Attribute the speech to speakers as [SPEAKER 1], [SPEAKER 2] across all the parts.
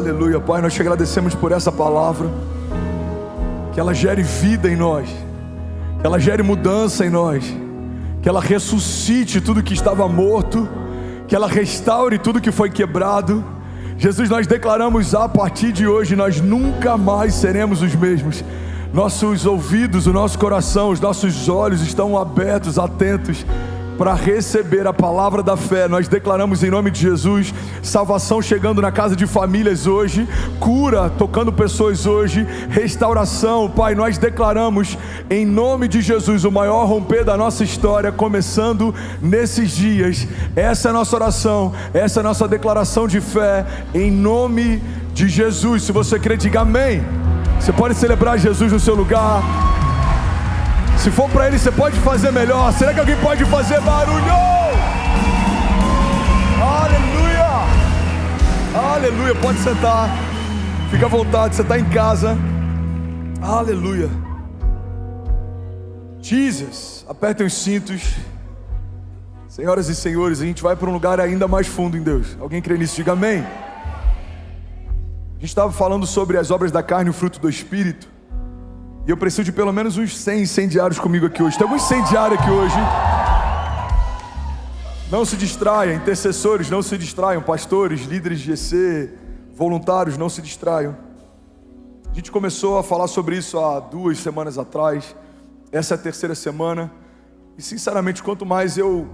[SPEAKER 1] Aleluia, Pai, nós te agradecemos por essa palavra, que ela gere vida em nós, que ela gere mudança em nós, que ela ressuscite tudo que estava morto, que ela restaure tudo que foi quebrado. Jesus, nós declaramos a partir de hoje, nós nunca mais seremos os mesmos. Nossos ouvidos, o nosso coração, os nossos olhos estão abertos, atentos para receber a palavra da fé. Nós declaramos em nome de Jesus, salvação chegando na casa de famílias hoje, cura tocando pessoas hoje, restauração. Pai, nós declaramos em nome de Jesus o maior romper da nossa história, começando nesses dias. Essa é a nossa oração, essa é a nossa declaração de fé, em nome de Jesus. Se você crê, diga amém. Você pode celebrar Jesus no seu lugar. Se for para Ele, você pode fazer melhor. Será que alguém pode fazer barulho? Aleluia! Aleluia, pode sentar. Fica à vontade, você está em casa. Aleluia. Jesus, apertem os cintos. Senhoras e senhores, a gente vai para um lugar ainda mais fundo em Deus. Alguém crê nisso? Diga amém. A gente estava falando sobre as obras da carne e o fruto do Espírito. E eu preciso de pelo menos uns 100 incendiários comigo aqui hoje. Tem algum incendiário aqui hoje? Não se distraia, intercessores, não se distraiam. Pastores, líderes de GC, voluntários, não se distraiam. A gente começou a falar sobre isso há 2 semanas atrás. Essa é a 3ª semana. E sinceramente, quanto mais eu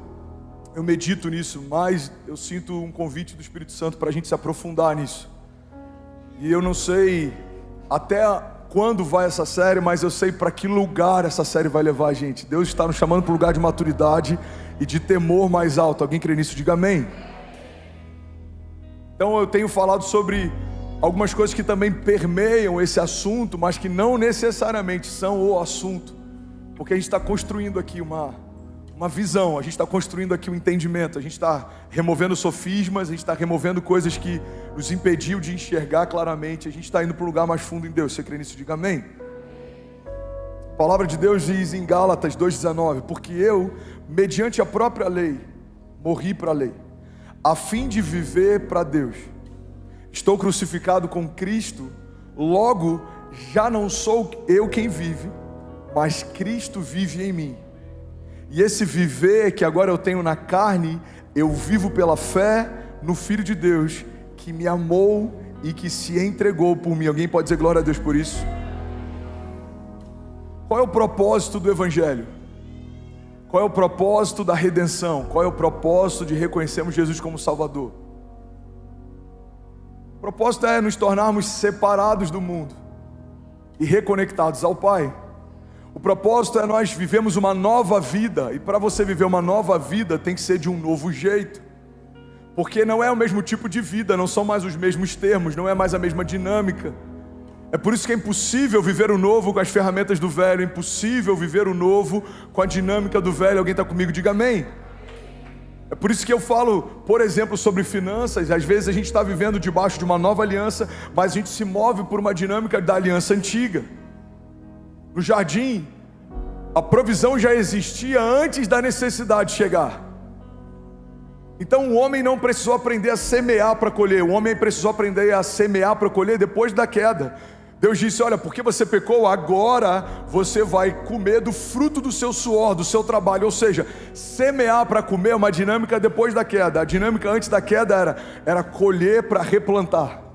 [SPEAKER 1] medito nisso, mais eu sinto um convite do Espírito Santo para a gente se aprofundar nisso. E eu não sei até quando vai essa série, mas eu sei para que lugar essa série vai levar a gente. Deus está nos chamando para um lugar de maturidade e de temor mais alto. Alguém crê nisso? Diga amém. Então eu tenho falado sobre algumas coisas que também permeiam esse assunto, mas que não necessariamente são o assunto, porque a gente está construindo aqui uma visão, a gente está construindo aqui um entendimento, a gente está removendo sofismas, a gente está removendo coisas que nos impediu de enxergar claramente, a gente está indo para um lugar mais fundo em Deus. Você crê nisso? Diga amém. A palavra de Deus diz em Gálatas 2,19: porque eu, mediante a própria lei, morri para a lei, a fim de viver para Deus. Estou crucificado com Cristo, logo já não sou eu quem vive, mas Cristo vive em mim. E esse viver que agora eu tenho na carne, eu vivo pela fé no Filho de Deus, que me amou e que se entregou por mim. Alguém pode dizer glória a Deus por isso? Qual é o propósito do Evangelho? Qual é o propósito da redenção? Qual é o propósito de reconhecermos Jesus como Salvador? O propósito é nos tornarmos separados do mundo e reconectados ao Pai. O propósito é nós vivemos uma nova vida, e para você viver uma nova vida tem que ser de um novo jeito, porque não é o mesmo tipo de vida, não são mais os mesmos termos, não é mais a mesma dinâmica. É por isso que é impossível viver o novo com as ferramentas do velho, é impossível viver o novo com a dinâmica do velho. Alguém está comigo? Diga amém. É por isso que eu falo, por exemplo, sobre finanças. Às vezes a gente está vivendo debaixo de uma nova aliança, mas a gente se move por uma dinâmica da aliança antiga. No jardim, a provisão já existia antes da necessidade chegar. Então o homem não precisou aprender a semear para colher, o homem precisou aprender a semear para colher depois da queda. Deus disse: olha, porque você pecou, agora você vai comer do fruto do seu suor, do seu trabalho. Ou seja, semear para comer é uma dinâmica depois da queda. A dinâmica antes da queda era colher para replantar.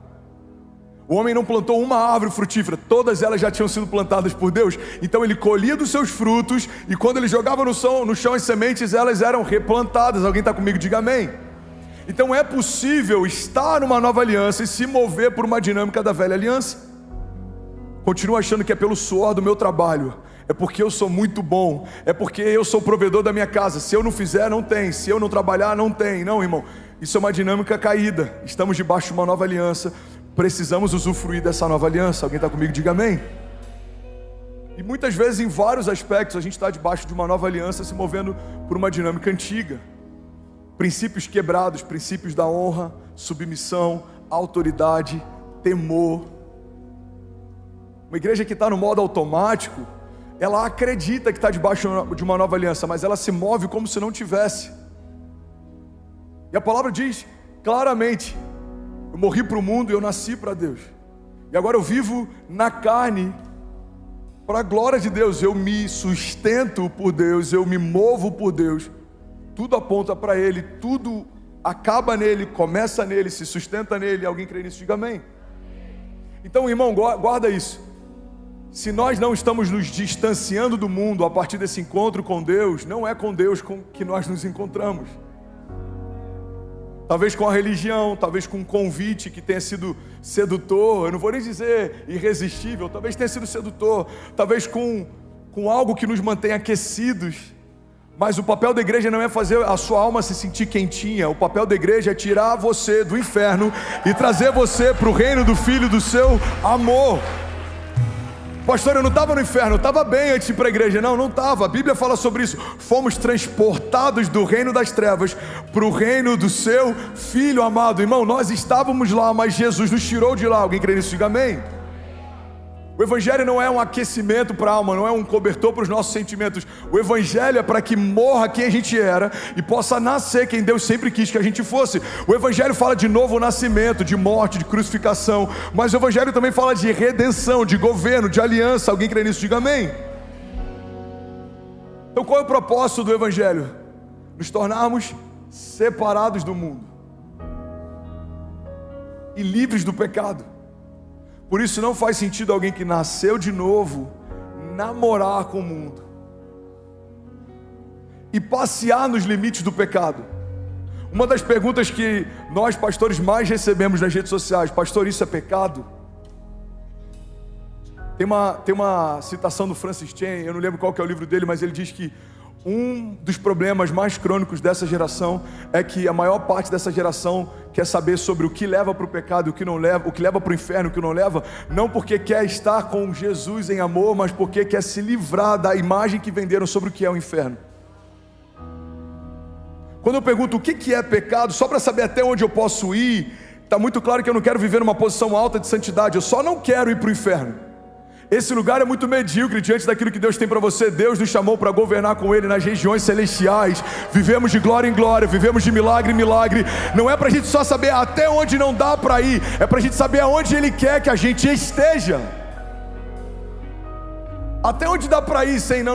[SPEAKER 1] O homem não plantou uma árvore frutífera, todas elas já tinham sido plantadas por Deus. Então ele colhia dos seus frutos, e quando ele jogava no chão as sementes, elas eram replantadas. Alguém está comigo? Diga amém. Então é possível estar numa nova aliança e se mover por uma dinâmica da velha aliança. Continuo achando que é pelo suor do meu trabalho, é porque eu sou muito bom, é porque eu sou o provedor da minha casa. Se eu não fizer, não tem. Se eu não trabalhar, não tem. Não, irmão, isso é uma dinâmica caída. Estamos debaixo de uma nova aliança, precisamos usufruir dessa nova aliança. Alguém está comigo? Diga amém. E muitas vezes, em vários aspectos, a gente está debaixo de uma nova aliança, se movendo por uma dinâmica antiga. Princípios quebrados, princípios da honra, submissão, autoridade, temor. Uma igreja que está no modo automático, ela acredita que está debaixo de uma nova aliança, mas ela se move como se não tivesse. E a palavra diz claramente Eu morri para o mundo e eu nasci para Deus. E agora eu vivo na carne para a glória de Deus. Eu me sustento por Deus, eu me movo por Deus. Tudo aponta para Ele, tudo acaba nele, começa nele, se sustenta nele. Alguém crê nisso? Diga amém. Então, irmão, guarda isso. Se nós não estamos nos distanciando do mundo a partir desse encontro com Deus, não é com Deus com que nós nos encontramos. Talvez com a religião, talvez com um convite que tenha sido sedutor, eu não vou nem dizer irresistível, talvez tenha sido sedutor, talvez com algo que nos mantém aquecidos. Mas o papel da igreja não é fazer a sua alma se sentir quentinha. O papel da igreja é tirar você do inferno e trazer você para o reino do Filho do seu amor. Pastor, eu não estava no inferno, eu estava bem antes de ir para a igreja. Não estava, a Bíblia fala sobre isso. Fomos transportados do reino das trevas para o reino do seu Filho amado. Irmão, nós estávamos lá, mas Jesus nos tirou de lá. Alguém crê nisso? Diga amém. O Evangelho não é um aquecimento para a alma, não é um cobertor para os nossos sentimentos. O Evangelho é para que morra quem a gente era e possa nascer quem Deus sempre quis que a gente fosse. O Evangelho fala de novo nascimento, de morte, de crucificação. Mas o Evangelho também fala de redenção, de governo, de aliança. Alguém crê nisso? Diga amém. Então qual é o propósito do Evangelho? Nos tornarmos separados do mundo e livres do pecado. Por isso não faz sentido alguém que nasceu de novo namorar com o mundo e passear nos limites do pecado. Uma das perguntas que nós pastores mais recebemos nas redes sociais: pastor, isso é pecado? Tem uma citação do Francis Chan, eu não lembro qual que é o livro dele, mas ele diz que um dos problemas mais crônicos dessa geração é que a maior parte dessa geração quer saber sobre o que leva para o pecado e o que não leva, o que leva para o inferno e o que não leva, não porque quer estar com Jesus em amor, mas porque quer se livrar da imagem que venderam sobre o que é o inferno. Quando eu pergunto o que é pecado, só para saber até onde eu posso ir, está muito claro que eu não quero viver numa posição alta de santidade, eu só não quero ir para o inferno. Esse lugar é muito medíocre diante daquilo que Deus tem para você. Deus nos chamou para governar com Ele nas regiões celestiais. Vivemos de glória em glória, vivemos de milagre em milagre. Não é para a gente só saber até onde não dá para ir, é para a gente saber aonde Ele quer que a gente esteja. Até onde dá para ir sem não.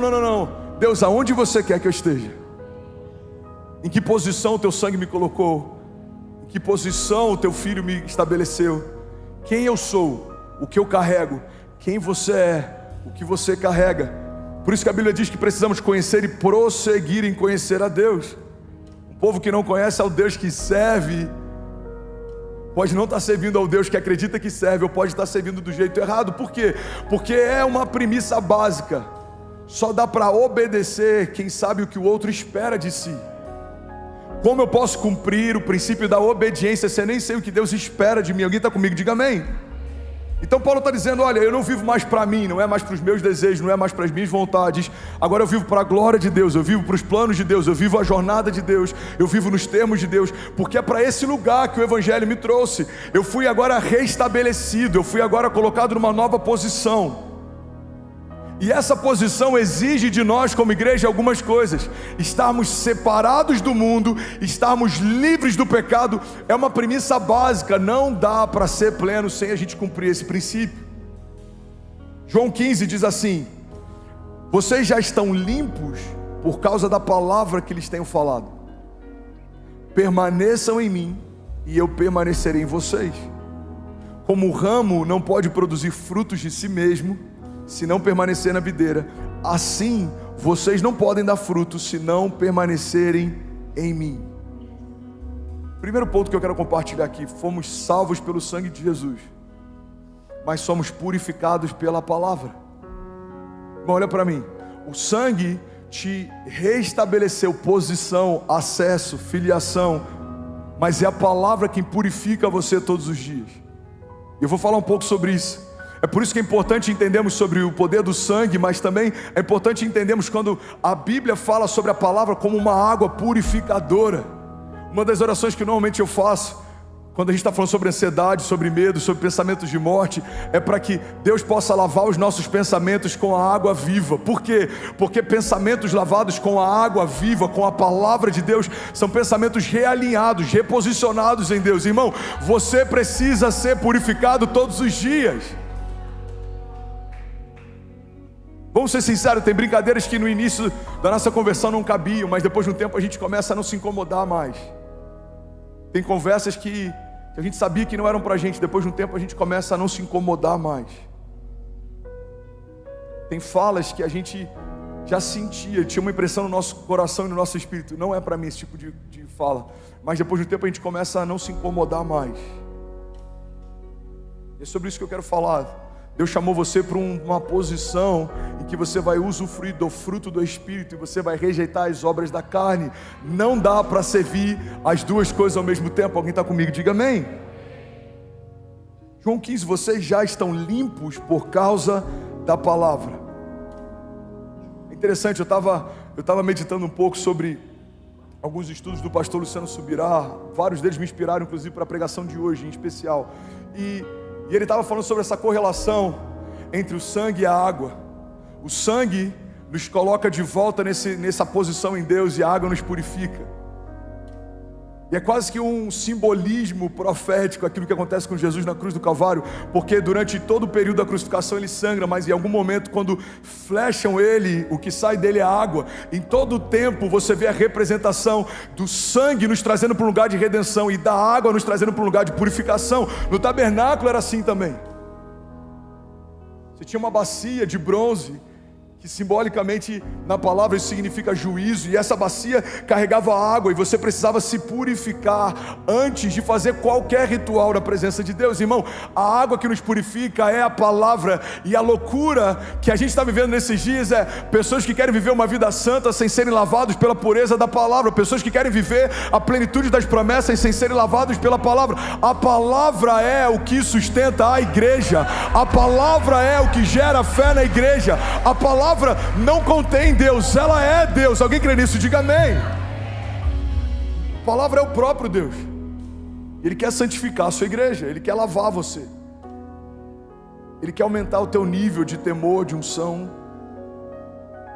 [SPEAKER 1] Deus, aonde você quer que eu esteja? Em que posição o teu sangue me colocou? Em que posição o teu filho me estabeleceu? Quem eu sou? O que eu carrego? Quem você é, o que você carrega. Por isso que a Bíblia diz que precisamos conhecer e prosseguir em conhecer a Deus. Um povo que não conhece ao Deus que serve pode não estar servindo ao Deus que acredita que serve, ou pode estar servindo do jeito errado. Por quê? Porque é uma premissa básica. Só dá para obedecer quem sabe o que o outro espera de si. Como eu posso cumprir o princípio da obediência se eu nem sei o que Deus espera de mim? Alguém está comigo? Diga amém. Então Paulo está dizendo, olha, eu não vivo mais para mim, não é mais para os meus desejos, não é mais para as minhas vontades. Agora eu vivo para a glória de Deus, eu vivo para os planos de Deus, eu vivo a jornada de Deus, eu vivo nos termos de Deus, porque é para esse lugar que o Evangelho me trouxe. Eu fui agora restabelecido, eu fui agora colocado numa nova posição. E essa posição exige de nós como igreja algumas coisas. Estarmos separados do mundo, estarmos livres do pecado, é uma premissa básica. Não dá para ser pleno sem a gente cumprir esse princípio. João 15 diz assim: vocês já estão limpos por causa da palavra que lhes tenho falado. Permaneçam em mim e eu permanecerei em vocês. Como o ramo não pode produzir frutos de si mesmo se não permanecer na videira, assim vocês não podem dar frutos se não permanecerem em mim. Primeiro ponto que eu quero compartilhar aqui: fomos salvos pelo sangue de Jesus, mas somos purificados pela palavra. Bom, olha para mim, o sangue te restabeleceu posição, acesso, filiação, mas é a palavra quem purifica você todos os dias. Eu vou falar um pouco sobre isso. É por isso que é importante entendermos sobre o poder do sangue, mas também é importante entendermos quando a Bíblia fala sobre a palavra como uma água purificadora. Uma das orações que normalmente eu faço Quando a gente está falando sobre ansiedade, sobre medo, sobre pensamentos de morte, é para que Deus possa lavar os nossos pensamentos com a água viva. Por quê? Porque pensamentos lavados com a água viva, com a palavra de Deus, são pensamentos realinhados, reposicionados em Deus. Irmão, você precisa ser purificado todos os dias. Vamos ser sinceros, tem brincadeiras que no início da nossa conversão não cabiam, mas depois de um tempo a gente começa a não se incomodar mais. Tem conversas que a gente sabia que não eram pra gente, depois de um tempo a gente começa a não se incomodar mais. Tem falas que a gente já sentia, tinha uma impressão no nosso coração e no nosso espírito, não é pra mim esse tipo de fala, mas depois de um tempo a gente começa a não se incomodar mais. E é sobre isso que eu quero falar. Deus chamou você para uma posição em que você vai usufruir do fruto do Espírito e você vai rejeitar as obras da carne. Não dá para servir as duas coisas ao mesmo tempo. Alguém está comigo? Diga amém. João 15, vocês já estão limpos por causa da palavra. É interessante, eu estava meditando um pouco sobre alguns estudos do pastor Luciano Subirá. Vários deles me inspiraram, inclusive, para a pregação de hoje em especial. E ele estava falando sobre essa correlação entre o sangue e a água. O sangue nos coloca de volta nessa posição em Deus e a água nos purifica. E é quase que um simbolismo profético aquilo que acontece com Jesus na cruz do Calvário, porque durante todo o período da crucificação ele sangra, mas em algum momento quando flecham ele, o que sai dele é água. Em todo o tempo você vê a representação do sangue nos trazendo para um lugar de redenção e da água nos trazendo para um lugar de purificação. No tabernáculo era assim também. Você tinha uma bacia de bronze, que simbolicamente na palavra isso significa juízo, e essa bacia carregava água e você precisava se purificar antes de fazer qualquer ritual na presença de Deus. Irmão, a água que nos purifica é a palavra, e a loucura que a gente está vivendo nesses dias é pessoas que querem viver uma vida santa sem serem lavados pela pureza da palavra, pessoas que querem viver a plenitude das promessas sem serem lavados pela palavra. A palavra é o que sustenta a igreja, a palavra é o que gera fé na igreja. A palavra não contém Deus, ela é Deus. Alguém crê nisso? Diga amém. A palavra é o próprio Deus. Ele quer santificar a sua igreja, Ele quer lavar você, Ele quer aumentar o teu nível de temor, de unção,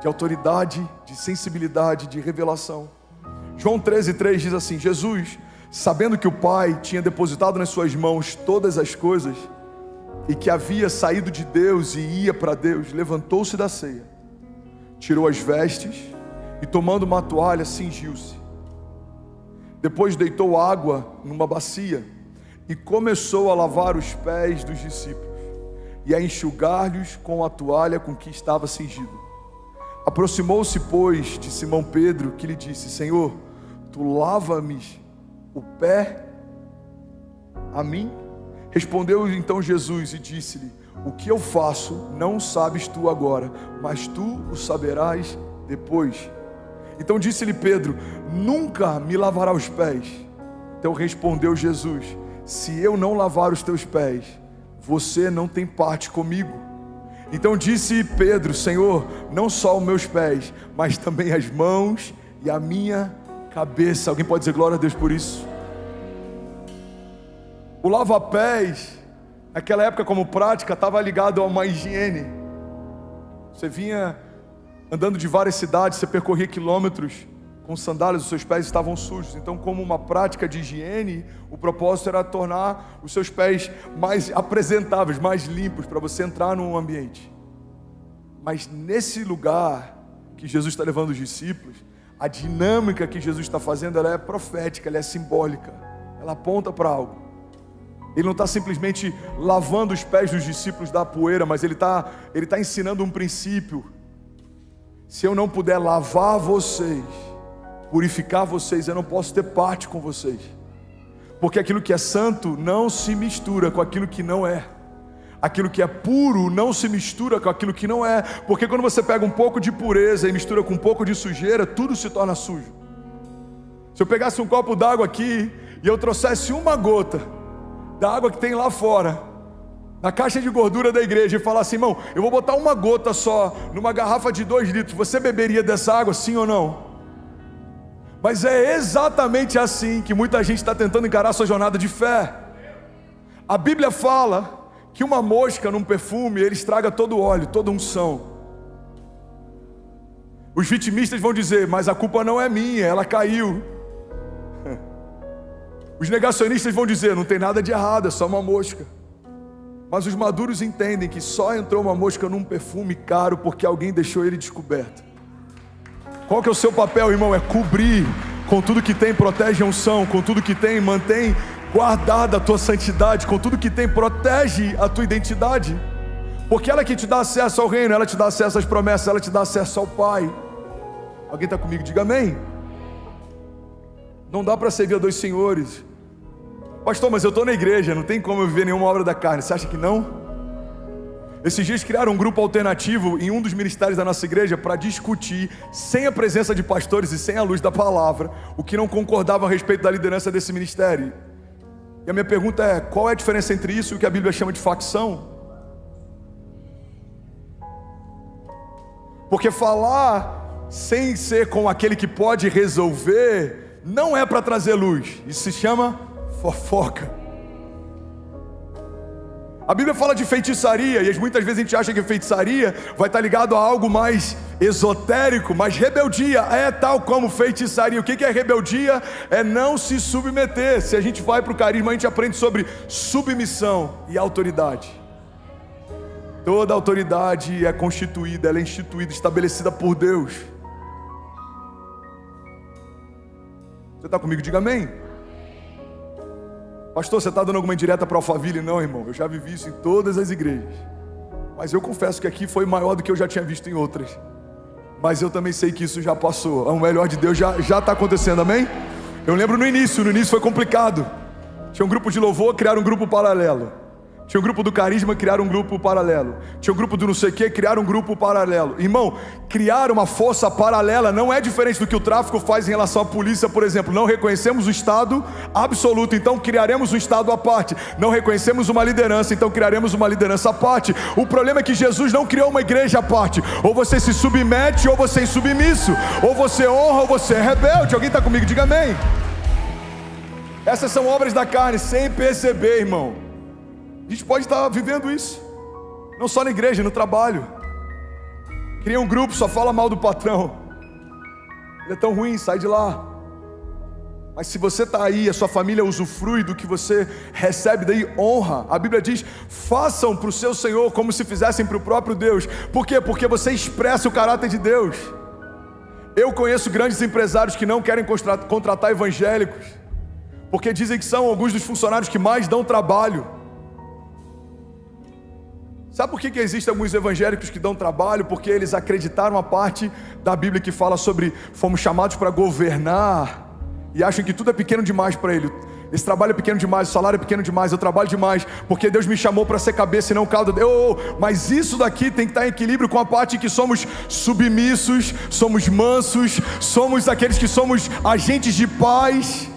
[SPEAKER 1] de autoridade, de sensibilidade, de revelação. João 13:3 diz assim: Jesus, sabendo que o Pai tinha depositado nas suas mãos todas as coisas e que havia saído de Deus e ia para Deus, levantou-se da ceia, tirou as vestes e, tomando uma toalha, cingiu-se. Depois deitou água numa bacia e começou a lavar os pés dos discípulos e a enxugar-lhes com a toalha com que estava cingido. Aproximou-se, pois, de Simão Pedro, que lhe disse: Senhor, tu lava-me o pé a mim? Respondeu então Jesus e disse-lhe: o que eu faço não sabes tu agora, mas tu o saberás depois. Então disse-lhe Pedro: nunca me lavará os pés. Então respondeu Jesus: se eu não lavar os teus pés, você não tem parte comigo. Então disse Pedro: Senhor, não só os meus pés, mas também as mãos e a minha cabeça. Alguém pode dizer glória a Deus por isso? O lava-pés, naquela época como prática, estava ligado a uma higiene. Você vinha andando de várias cidades, você percorria quilômetros com sandálias, os seus pés estavam sujos. Então, como uma prática de higiene, o propósito era tornar os seus pés mais apresentáveis, mais limpos, para você entrar num ambiente. Mas nesse lugar que Jesus está levando os discípulos, a dinâmica que Jesus está fazendo, ela é profética, ela é simbólica, ela aponta para algo. Ele não está simplesmente lavando os pés dos discípulos da poeira, mas ele tá ensinando um princípio. Se eu não puder lavar vocês, purificar vocês, eu não posso ter parte com vocês. Porque aquilo que é santo não se mistura com aquilo que não é. Aquilo que é puro não se mistura com aquilo que não é. Porque quando você pega um pouco de pureza e mistura com um pouco de sujeira, tudo se torna sujo. Se eu pegasse um copo d'água aqui e eu trouxesse uma gota da água que tem lá fora, na caixa de gordura da igreja, e falar assim: irmão, eu vou botar uma gota só numa garrafa de 2 litros, você beberia dessa água, sim ou não? Mas é exatamente assim que muita gente está tentando encarar a sua jornada de fé. A Bíblia fala que uma mosca num perfume, ele estraga todo o óleo, toda a unção. Os vitimistas vão dizer, mas a culpa não é minha, ela caiu. Os negacionistas vão dizer, não tem nada de errado, é só uma mosca. Mas os maduros entendem que só entrou uma mosca num perfume caro porque alguém deixou ele descoberto. Qual que é o seu papel, irmão? É cobrir com tudo que tem, protege a unção, com tudo que tem, mantém guardada a tua santidade, com tudo que tem, protege a tua identidade. Porque ela que te dá acesso ao reino, ela te dá acesso às promessas, ela te dá acesso ao Pai. Alguém está comigo? Diga amém. Não dá para servir a dois senhores. Pastor, mas eu estou na igreja, não tem como eu viver nenhuma obra da carne. Você acha que não? Esses dias criaram um grupo alternativo em um dos ministérios da nossa igreja para discutir, sem a presença de pastores e sem a luz da palavra, o que não concordava a respeito da liderança desse ministério. E a minha pergunta é, qual é a diferença entre isso e o que a Bíblia chama de facção? Porque falar sem ser com aquele que pode resolver, não é para trazer luz, isso se chama fofoca. A Bíblia fala de feitiçaria, e muitas vezes a gente acha que feitiçaria vai estar ligado a algo mais esotérico, mas rebeldia é tal como feitiçaria. O que é rebeldia? É não se submeter. Se a gente vai para o carisma, a gente aprende sobre submissão e autoridade. Toda autoridade é constituída, ela é instituída, estabelecida por Deus. Você está comigo? Diga amém. Pastor, você está dando alguma indireta para Alphaville? Não, irmão, eu já vivi isso em todas as igrejas. Mas eu confesso que aqui foi maior do que eu já tinha visto em outras. Mas eu também sei que isso já passou. O melhor de Deus já está acontecendo, amém? Eu lembro no início foi complicado. Tinha um grupo de louvor, criaram um grupo paralelo. Tinha um grupo do carisma, criaram um grupo paralelo. Tinha um grupo do não sei o que, criaram um grupo paralelo. Irmão, criar uma força paralela não é diferente do que o tráfico faz em relação à polícia, por exemplo. Não reconhecemos o Estado absoluto, então criaremos um Estado à parte. Não reconhecemos uma liderança, então criaremos uma liderança à parte. O problema é que Jesus não criou uma igreja à parte. Ou você se submete ou você é insubmisso. Ou você honra ou você é rebelde. Alguém está comigo? Diga amém. Essas são obras da carne, sem perceber, irmão. A gente pode estar vivendo isso, não só na igreja, no trabalho. Cria um grupo, só fala mal do patrão. Ele é tão ruim, sai de lá. Mas se você está aí, a sua família usufrui do que você recebe, daí honra. A Bíblia diz, façam para o seu Senhor como se fizessem para o próprio Deus. Por quê? Porque você expressa o caráter de Deus. Eu conheço grandes empresários que não querem contratar evangélicos, porque dizem que são alguns dos funcionários que mais dão trabalho. Sabe por que existem alguns evangélicos que dão trabalho? Porque eles acreditaram a parte da Bíblia que fala sobre fomos chamados para governar e acham que tudo é pequeno demais para ele. Esse trabalho é pequeno demais, o salário é pequeno demais, eu trabalho demais, porque Deus me chamou para ser cabeça e não cauda. Mas isso daqui tem que estar em equilíbrio com a parte que somos submissos, somos mansos, somos aqueles que somos agentes de paz,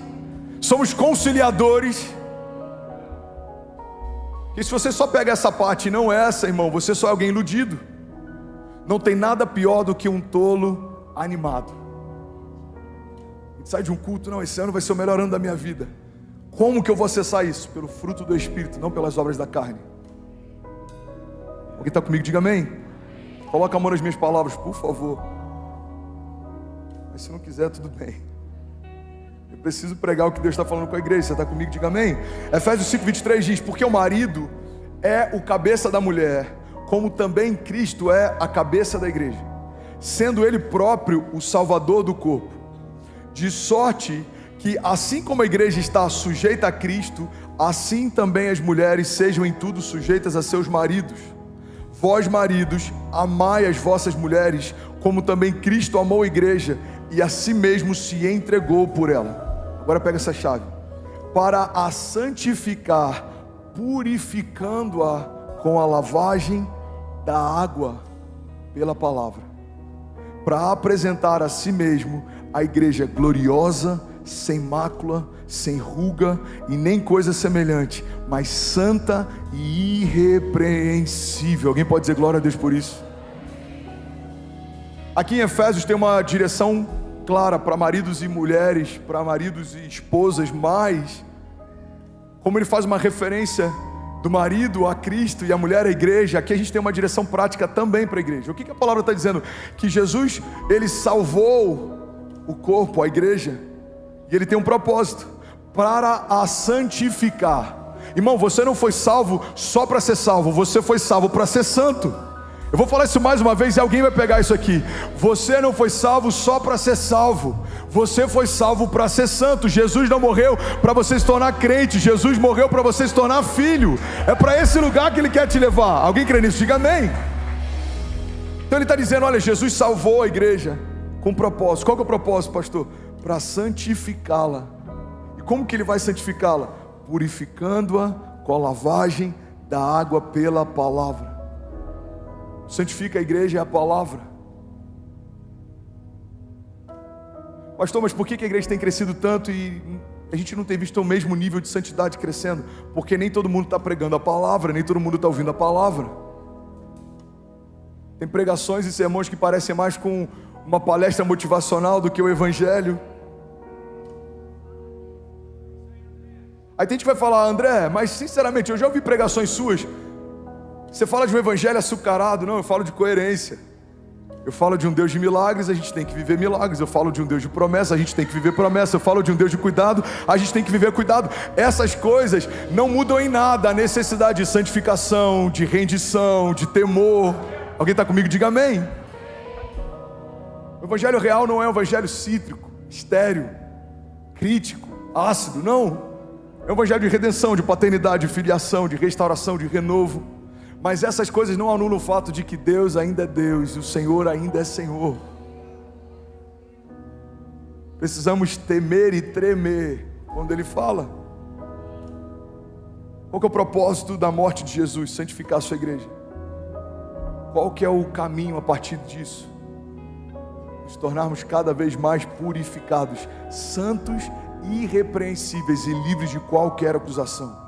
[SPEAKER 1] somos conciliadores. E se você só pega essa parte e não essa, irmão, você só é alguém iludido. Não tem nada pior do que um tolo animado. A gente sai de um culto, não, esse ano vai ser o melhor ano da minha vida. Como que eu vou acessar isso? Pelo fruto do Espírito, não pelas obras da carne. Alguém está comigo? Diga amém. Coloca a mão nas minhas palavras, por favor. Mas se não quiser, tudo bem. Eu preciso pregar o que Deus está falando com a igreja. Você está comigo? Diga amém. Efésios 5:23 diz, porque o marido é o cabeça da mulher, como também Cristo é a cabeça da igreja, sendo ele próprio o salvador do corpo. De sorte que assim como a igreja está sujeita a Cristo, assim também as mulheres sejam em tudo sujeitas a seus maridos. Vós maridos, amai as vossas mulheres, como também Cristo amou a igreja e a si mesmo se entregou por ela. Agora pega essa chave. Para a santificar, purificando-a com a lavagem da água pela palavra, para apresentar a si mesmo a igreja gloriosa, sem mácula, sem ruga e nem coisa semelhante, mas santa e irrepreensível. Alguém pode dizer glória a Deus por isso? Aqui em Efésios tem uma direção clara para maridos e mulheres, para maridos e esposas, mas como ele faz uma referência do marido a Cristo e a mulher à igreja, aqui a gente tem uma direção prática também para a igreja. O que a palavra está dizendo? Que Jesus, ele salvou o corpo, a igreja, e ele tem um propósito, para a santificar. Irmão, você não foi salvo só para ser salvo, você foi salvo para ser santo. Eu vou falar isso mais uma vez e alguém vai pegar isso aqui. Você não foi salvo só para ser salvo, você foi salvo para ser santo. Jesus não morreu para você se tornar crente, Jesus morreu para você se tornar filho. É para esse lugar que ele quer te levar. Alguém crê nisso? Diga amém. Então ele está dizendo, olha, Jesus salvou a igreja com um propósito. Qual que é o propósito, pastor? Para santificá-la. E como que ele vai santificá-la? Purificando-a com a lavagem da água pela palavra. Santifica a igreja é a palavra. Pastor, mas por que a igreja tem crescido tanto e a gente não tem visto o mesmo nível de santidade crescendo? Porque nem todo mundo está pregando a palavra, nem todo mundo está ouvindo a palavra. Tem pregações e sermões que parecem mais com uma palestra motivacional do que o evangelho. Aí tem gente que vai falar, André, mas sinceramente, eu já ouvi pregações suas, você fala de um evangelho açucarado. Não, eu falo de coerência. Eu falo de um Deus de milagres, a gente tem que viver milagres. Eu falo de um Deus de promessa, a gente tem que viver promessa. Eu falo de um Deus de cuidado, a gente tem que viver cuidado. Essas coisas não mudam em nada a necessidade de santificação, de rendição, de temor. Alguém está comigo? Diga amém. O evangelho real não é um evangelho cítrico, estéril, crítico, ácido, não. É um evangelho de redenção, de paternidade, de filiação, de restauração, de renovo. Mas essas coisas não anulam o fato de que Deus ainda é Deus e o Senhor ainda é Senhor. Precisamos temer e tremer quando Ele fala. Qual que é o propósito da morte de Jesus? Santificar a sua igreja. Qual que é o caminho a partir disso? Nos tornarmos cada vez mais purificados, santos, irrepreensíveis e livres de qualquer acusação.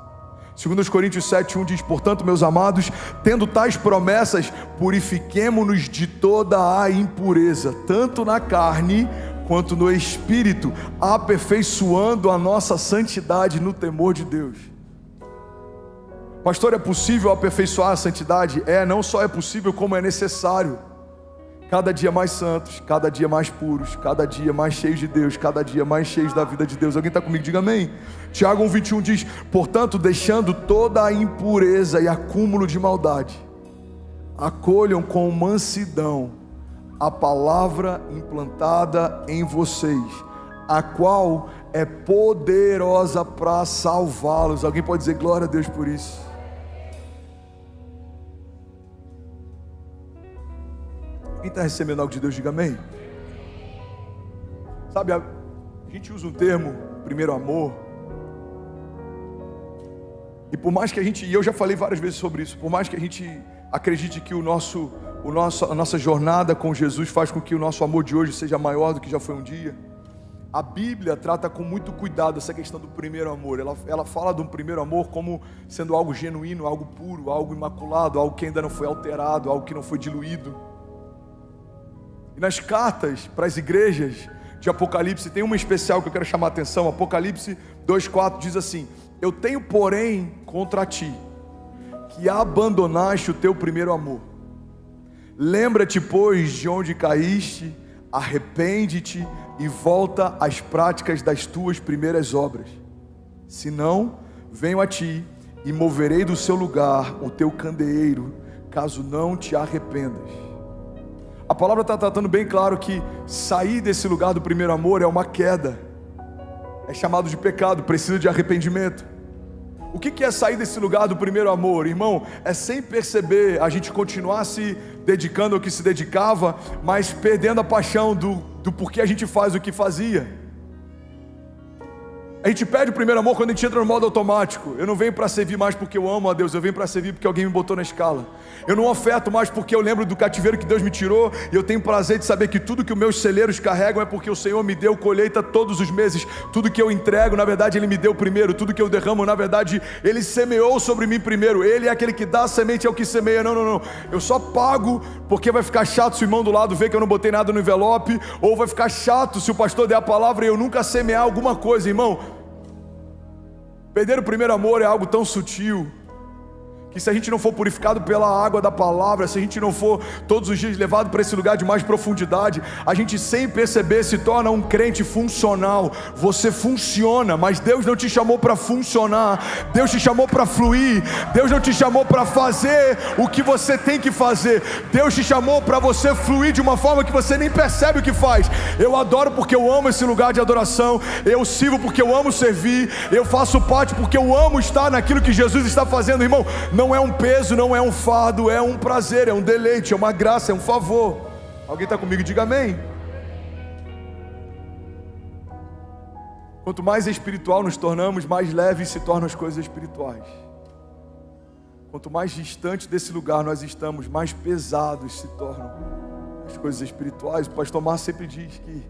[SPEAKER 1] 2 Coríntios 7:1 diz, portanto, meus amados, tendo tais promessas, purifiquemo-nos de toda a impureza, tanto na carne quanto no espírito, aperfeiçoando a nossa santidade no temor de Deus. Pastor, é possível aperfeiçoar a santidade? Não só é possível, como é necessário. Cada dia mais santos, cada dia mais puros, cada dia mais cheios de Deus, cada dia mais cheios da vida de Deus. Alguém está comigo? Diga amém. Tiago 1:21 diz, portanto, deixando toda a impureza e acúmulo de maldade, acolham com mansidão a palavra implantada em vocês, a qual é poderosa para salvá-los. Alguém pode dizer glória a Deus por isso? Quem está recebendo algo de Deus, diga amém. Sabe, a gente usa um termo, primeiro amor, e por mais que a gente, e eu já falei várias vezes sobre isso, por mais que a gente acredite que a nossa jornada com Jesus faz com que o nosso amor de hoje seja maior do que já foi um dia, a Bíblia trata com muito cuidado essa questão do primeiro amor. Ela fala de um primeiro amor como sendo algo genuíno, algo puro, algo imaculado, algo que ainda não foi alterado, algo que não foi diluído. E nas cartas para as igrejas de Apocalipse, tem uma especial que eu quero chamar a atenção. Apocalipse 2:4 diz assim, eu tenho porém contra ti, que abandonaste o teu primeiro amor. Lembra-te, pois, de onde caíste, arrepende-te e volta às práticas das tuas primeiras obras. Senão, venho a ti e moverei do seu lugar o teu candeeiro, caso não te arrependas. A palavra está tratando bem claro que sair desse lugar do primeiro amor é uma queda, é chamado de pecado, precisa de arrependimento. O que é sair desse lugar do primeiro amor? Irmão, é sem perceber a gente continuar se dedicando ao que se dedicava, mas perdendo a paixão do porquê a gente faz o que fazia. A gente perde o primeiro amor quando a gente entra no modo automático. Eu não venho para servir mais porque eu amo a Deus, eu venho para servir porque alguém me botou na escala. Eu não oferto mais porque eu lembro do cativeiro que Deus me tirou, e eu tenho prazer de saber que tudo que os meus celeiros carregam é porque o Senhor me deu colheita todos os meses. Tudo que eu entrego, na verdade Ele me deu primeiro. Tudo que eu derramo, na verdade Ele semeou sobre mim primeiro. Ele é aquele que dá a semente, é o que semeia. Não. Eu só pago porque vai ficar chato se o irmão do lado ver que eu não botei nada no envelope, ou vai ficar chato se o pastor der a palavra e eu nunca semear alguma coisa. Irmão, perder o primeiro amor é algo tão sutil, que se a gente não for purificado pela água da palavra, se a gente não for todos os dias levado para esse lugar de mais profundidade, a gente sem perceber se torna um crente funcional. Você funciona, mas Deus não te chamou para funcionar, Deus te chamou para fluir. Deus não te chamou para fazer o que você tem que fazer, Deus te chamou para você fluir de uma forma que você nem percebe o que faz. Eu adoro porque eu amo esse lugar de adoração, eu sirvo porque eu amo servir, eu faço parte porque eu amo estar naquilo que Jesus está fazendo. Irmão, não é um peso, não é um fardo, é um prazer, é um deleite, é uma graça, é um favor. Alguém está comigo? Diga amém. Quanto mais espiritual nos tornamos, mais leves se tornam as coisas espirituais. Quanto mais distante desse lugar nós estamos, mais pesados se tornam as coisas espirituais. O pastor Márcio sempre diz que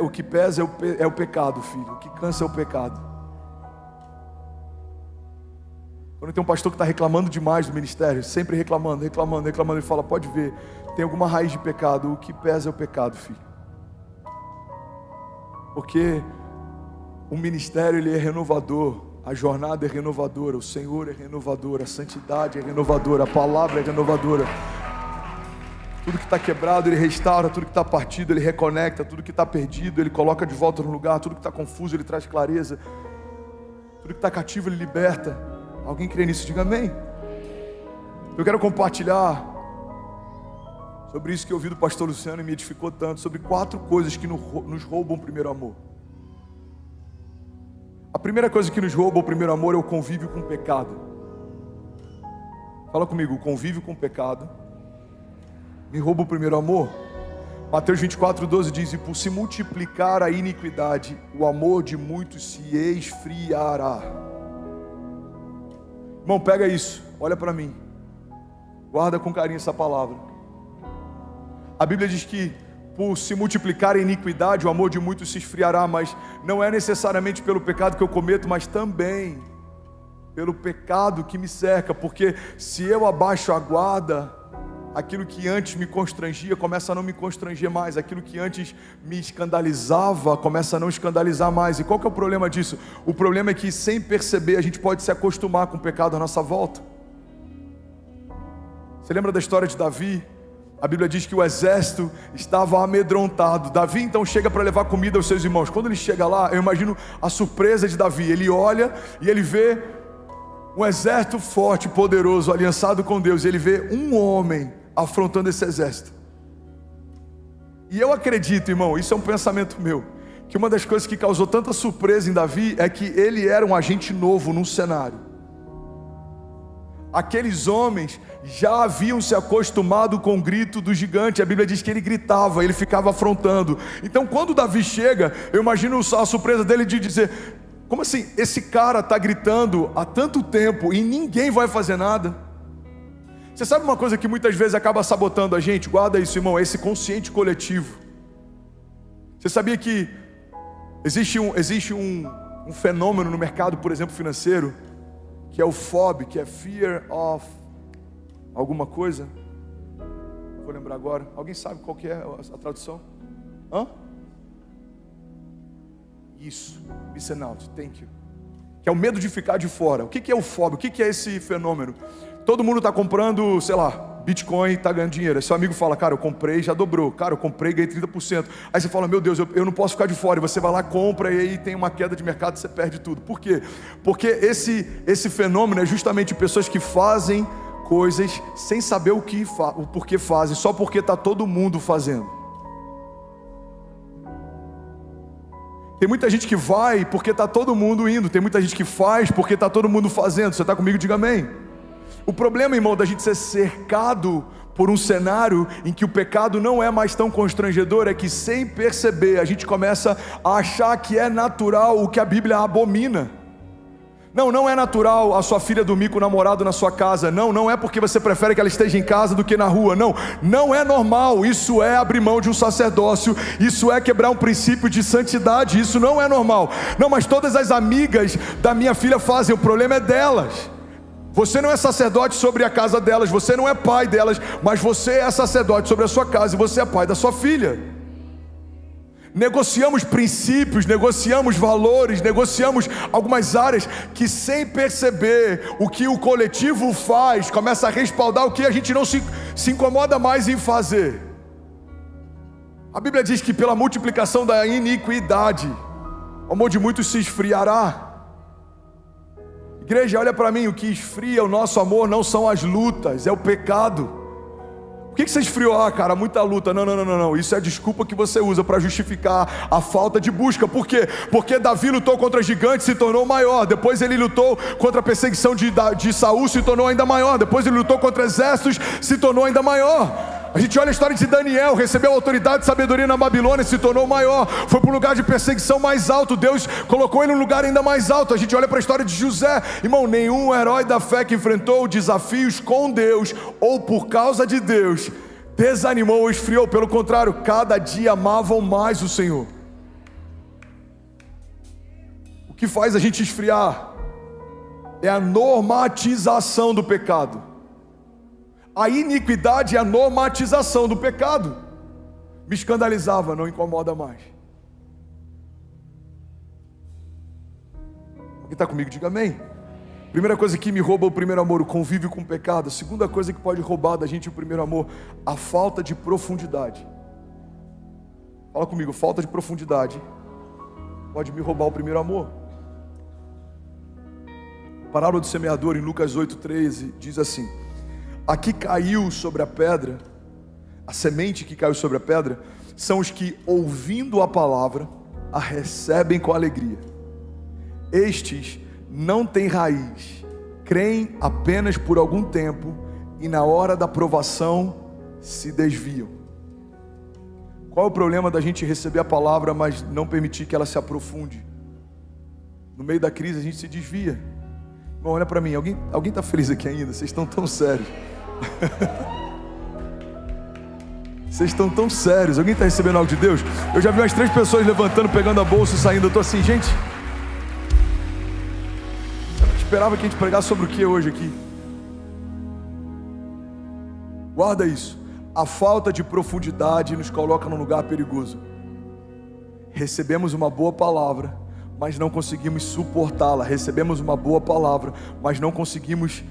[SPEAKER 1] o que pesa é o pecado, filho. O que cansa é o pecado. Quando tem um pastor que está reclamando demais do ministério, sempre reclamando, ele fala: pode ver, tem alguma raiz de pecado. O que pesa é o pecado, filho. Porque o ministério, ele é renovador, a jornada é renovadora, o Senhor é renovador, a santidade é renovadora, a palavra é renovadora. Tudo que está quebrado Ele restaura, tudo que está partido Ele reconecta, tudo que está perdido Ele coloca de volta no lugar, tudo que está confuso Ele traz clareza, tudo que está cativo Ele liberta. Alguém crê nisso? Diga amém. Eu quero compartilhar sobre isso que eu ouvi do pastor Luciano e me edificou tanto, sobre 4 coisas que nos roubam o primeiro amor. A primeira coisa que nos rouba o primeiro amor é o convívio com o pecado. Fala comigo: o convívio com o pecado me rouba o primeiro amor. Mateus 24:12 diz: e por se multiplicar a iniquidade, o amor de muitos se esfriará. Irmão, pega isso, olha para mim, guarda com carinho essa palavra. A Bíblia diz que por se multiplicar a iniquidade, o amor de muitos se esfriará, mas não é necessariamente pelo pecado que eu cometo, mas também pelo pecado que me cerca, porque se eu abaixo a guarda, aquilo que antes me constrangia começa a não me constranger mais, aquilo que antes me escandalizava começa a não escandalizar mais. E qual que é o problema disso? O problema é que, sem perceber, a gente pode se acostumar com o pecado à nossa volta. Você lembra da história de Davi? A Bíblia diz que o exército estava amedrontado. Davi então chega para levar comida aos seus irmãos. Quando ele chega lá, eu imagino a surpresa de Davi. Ele olha e ele vê um exército forte, poderoso, aliançado com Deus. Ele vê um homem afrontando esse exército. E eu acredito, irmão, isso é um pensamento meu, que uma das coisas que causou tanta surpresa em Davi é que ele era um agente novo num cenário. Aqueles homens já haviam se acostumado com o grito do gigante. A Bíblia diz que ele gritava, ele ficava afrontando. Então quando Davi chega, eu imagino a surpresa dele de dizer: como assim, esse cara está gritando há tanto tempo e ninguém vai fazer nada? Você sabe uma coisa que muitas vezes acaba sabotando a gente? Guarda isso, irmão, é esse consciente coletivo. Você sabia que existe um fenômeno no mercado, por exemplo, financeiro, que é o FOB, que é Fear of alguma coisa? Não vou lembrar agora. Alguém sabe qual que é a tradução? Isso, listen out, thank you. Que é o medo de ficar de fora. O que é o FOB? O que é esse fenômeno? Todo mundo está comprando, sei lá, Bitcoin, está ganhando dinheiro. Aí seu amigo fala: cara, eu comprei, já dobrou. Cara, eu comprei, ganhei 30%. Aí você fala: meu Deus, eu não posso ficar de fora. E você vai lá, compra, e aí tem uma queda de mercado e você perde tudo. Por quê? Porque esse fenômeno é justamente pessoas que fazem coisas sem saber o porquê fazem, só porque está todo mundo fazendo. Tem muita gente que vai porque está todo mundo indo. Tem muita gente que faz porque está todo mundo fazendo. Você está comigo? Diga amém. O problema, irmão, da gente ser cercado por um cenário em que o pecado não é mais tão constrangedor, é que sem perceber a gente começa a achar que é natural o que a Bíblia abomina. Não é natural a sua filha dormir com o namorado na sua casa. Não é porque você prefere que ela esteja em casa do que na rua. Não é normal. Isso é abrir mão de um sacerdócio. Isso é quebrar um princípio de santidade. Isso não é normal. Mas todas as amigas da minha filha fazem. O problema é delas. Você não é sacerdote sobre a casa delas. Você não é pai delas. Mas você é sacerdote sobre a sua casa. E você é pai da sua filha. Negociamos princípios, negociamos valores, negociamos algumas áreas que, sem perceber o que o coletivo faz, começa a respaldar o que a gente não se incomoda mais em fazer. A Bíblia diz que pela multiplicação da iniquidade, o amor de muitos se esfriará. Igreja, olha para mim, o que esfria o nosso amor não são as lutas, é o pecado. Por que você esfriou? Cara, muita luta. Não. Isso é desculpa que você usa para justificar a falta de busca. Por quê? Porque Davi lutou contra gigantes e se tornou maior. Depois ele lutou contra a perseguição de Saul, se tornou ainda maior. Depois ele lutou contra exércitos, se tornou ainda maior. A gente olha a história de Daniel, recebeu autoridade e sabedoria na Babilônia, se tornou maior, foi para um lugar de perseguição mais alto, Deus colocou ele num lugar ainda mais alto. A gente olha para a história de José, irmão, nenhum herói da fé que enfrentou desafios com Deus, ou por causa de Deus, desanimou ou esfriou. Pelo contrário, cada dia amavam mais o Senhor. O que faz a gente esfriar é a normatização do pecado. A iniquidade é a normatização do pecado. Me escandalizava, não incomoda mais. Alguém está comigo? Diga amém. Primeira coisa que me rouba o primeiro amor, o convívio com o pecado. Segunda coisa que pode roubar da gente o primeiro amor, a falta de profundidade. Fala comigo, falta de profundidade pode me roubar o primeiro amor. A parábola do semeador em Lucas 8,13 diz assim: a que caiu sobre a pedra, a semente que caiu sobre a pedra, são os que, ouvindo a palavra, a recebem com alegria. Estes não têm raiz, creem apenas por algum tempo e na hora da provação se desviam. Qual é o problema da gente receber a palavra, mas não permitir que ela se aprofunde? No meio da crise a gente se desvia. Bom, olha para mim, alguém está feliz aqui ainda? Vocês estão tão sérios. Vocês estão tão sérios. Alguém está recebendo algo de Deus? Eu já vi umas 3 pessoas levantando, pegando a bolsa e saindo. Eu estou assim, gente, eu esperava que a gente pregasse sobre o que hoje aqui? Guarda isso. A falta de profundidade nos coloca num lugar perigoso. Recebemos uma boa palavra, mas não conseguimos suportá-la. Recebemos uma boa palavra, mas não conseguimos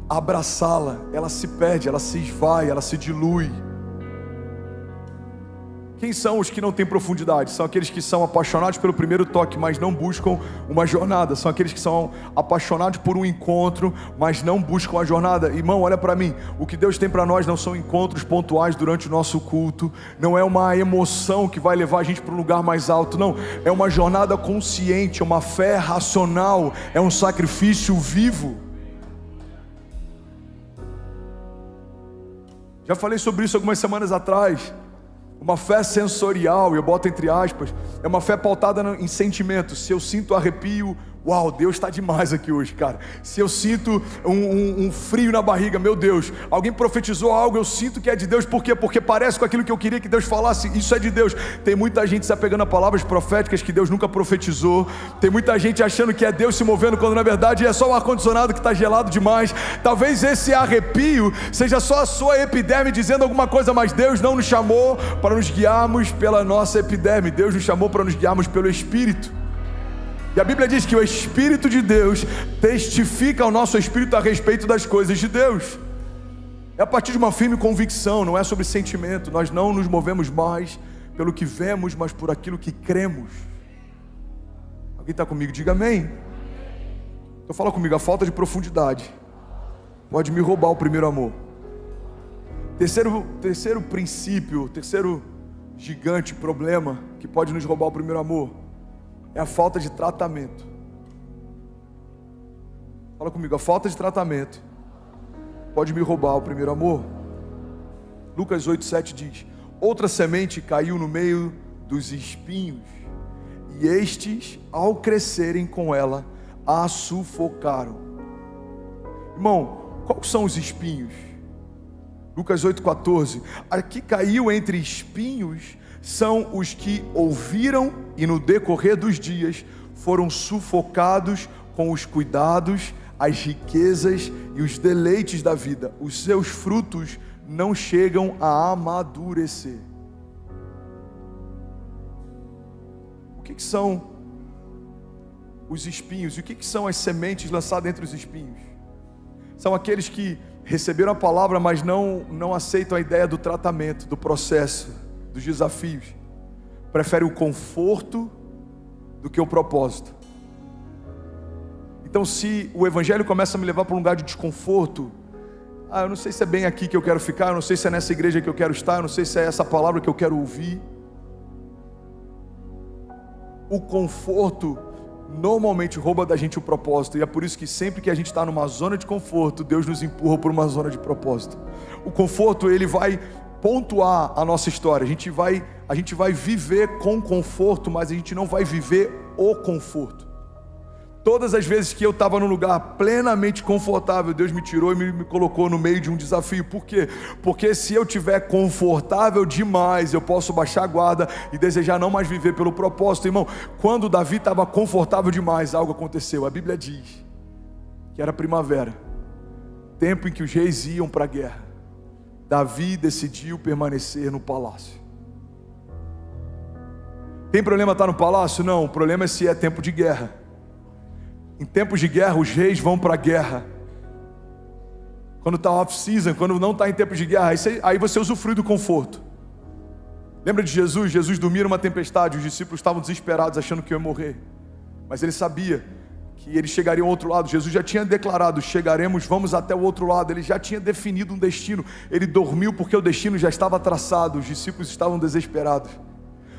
[SPEAKER 1] abraçá-la. Ela se perde, ela se esvai, ela se dilui. Quem são os que não têm profundidade? São aqueles que são apaixonados pelo primeiro toque, mas não buscam uma jornada. São aqueles que são apaixonados por um encontro, mas não buscam a jornada. Irmão, olha para mim, o que Deus tem para nós não são encontros pontuais durante o nosso culto, não é uma emoção que vai levar a gente para um lugar mais alto, não, é uma jornada consciente, é uma fé racional, é um sacrifício vivo. Já falei sobre isso algumas semanas atrás. Uma fé sensorial, eu boto entre aspas, é uma fé pautada em sentimentos. Se eu sinto arrepio, uau, Deus está demais aqui hoje, cara. Se eu sinto um frio na barriga, meu Deus, alguém profetizou algo, eu sinto que é de Deus. Por quê? Porque parece com aquilo que eu queria que Deus falasse. Isso é de Deus. Tem muita gente se apegando a palavras proféticas que Deus nunca profetizou. Tem muita gente achando que é Deus se movendo, quando na verdade é só o ar-condicionado que está gelado demais. Talvez esse arrepio seja só a sua epiderme dizendo alguma coisa, mas Deus não nos chamou para nos guiarmos pela nossa epiderme. Deus nos chamou para nos guiarmos pelo Espírito. E a Bíblia diz que o Espírito de Deus testifica ao nosso espírito a respeito das coisas de Deus. É a partir de uma firme convicção, não é sobre sentimento. Nós não nos movemos mais pelo que vemos, mas por aquilo que cremos. Alguém está comigo? Diga amém. Então fala comigo, a falta de profundidade pode me roubar o primeiro amor. Terceiro princípio, terceiro gigante problema que pode nos roubar o primeiro amor é a falta de tratamento. Fala comigo, a falta de tratamento pode me roubar o primeiro amor. Lucas 8:7 diz: outra semente caiu no meio dos espinhos, e estes, ao crescerem com ela, a sufocaram. Irmão, quais são os espinhos? Lucas 8:14: aqui caiu entre espinhos são os que ouviram e no decorrer dos dias foram sufocados com os cuidados, as riquezas e os deleites da vida. Os seus frutos não chegam a amadurecer. O que são os espinhos? E o que são as sementes lançadas entre os espinhos? São aqueles que receberam a palavra, mas não aceitam a ideia do tratamento, do processo, dos desafios. Preferem o conforto do que o propósito. Então, se o evangelho começa a me levar para um lugar de desconforto, eu não sei se é bem aqui que eu quero ficar, eu não sei se é nessa igreja que eu quero estar, eu não sei se é essa palavra que eu quero ouvir. O conforto normalmente rouba da gente o propósito, e é por isso que sempre que a gente está numa zona de conforto, Deus nos empurra por uma zona de propósito. O conforto, ele vai pontuar a nossa história. A gente vai viver com conforto, mas a gente não vai viver o conforto. Todas as vezes que eu estava num lugar plenamente confortável, Deus me tirou e me colocou no meio de um desafio. Por quê? Porque se eu estiver confortável demais, eu posso baixar a guarda e desejar não mais viver pelo propósito. Irmão, quando Davi estava confortável demais, algo aconteceu. A Bíblia diz que era primavera, tempo em que os reis iam para a guerra. Davi decidiu permanecer no palácio. Tem problema estar no palácio? Não, o problema é se é tempo de guerra. Em tempos de guerra, os reis vão para a guerra. Quando está off-season, quando não está em tempo de guerra, aí você usufrui do conforto. Lembra de Jesus? Jesus dormia numa tempestade, os discípulos estavam desesperados, achando que ia morrer. Mas ele sabia que eles chegariam ao outro lado. Jesus já tinha declarado: chegaremos, vamos até o outro lado. Ele já tinha definido um destino. Ele dormiu porque o destino já estava traçado. Os discípulos estavam desesperados.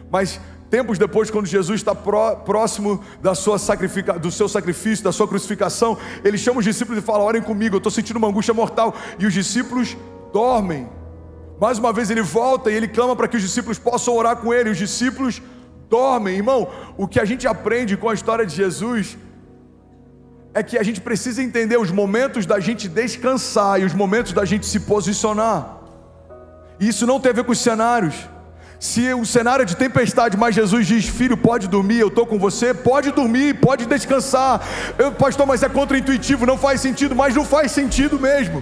[SPEAKER 1] Mas tempos depois, quando Jesus está próximo do seu sacrifício, da sua crucificação, ele chama os discípulos e fala: orem comigo, eu estou sentindo uma angústia mortal. E os discípulos dormem. Mais uma vez ele volta e ele clama para que os discípulos possam orar com ele. Os discípulos dormem. Irmão, o que a gente aprende com a história de Jesus é que a gente precisa entender os momentos da gente descansar e os momentos da gente se posicionar. E isso não tem a ver com os cenários. Se o cenário é de tempestade, mas Jesus diz: filho, pode dormir, eu estou com você, pode dormir, pode descansar. Pastor, mas é contra-intuitivo, não faz sentido. Mas não faz sentido mesmo.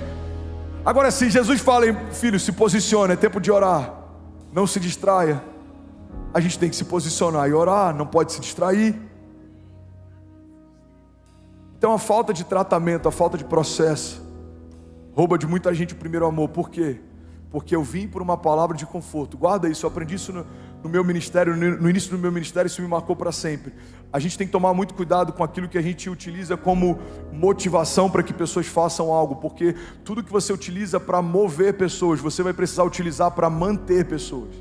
[SPEAKER 1] Agora, se Jesus fala: filho, se posicione, é tempo de orar, não se distraia. A gente tem que se posicionar e orar, não pode se distrair. Então a falta de tratamento, a falta de processo rouba de muita gente o primeiro amor. Por quê? Porque eu vim por uma palavra de conforto. Guarda isso, eu aprendi isso no meu ministério, no início do meu ministério, isso me marcou para sempre. A gente tem que tomar muito cuidado com aquilo que a gente utiliza como motivação para que pessoas façam algo, porque tudo que você utiliza para mover pessoas, você vai precisar utilizar para manter pessoas.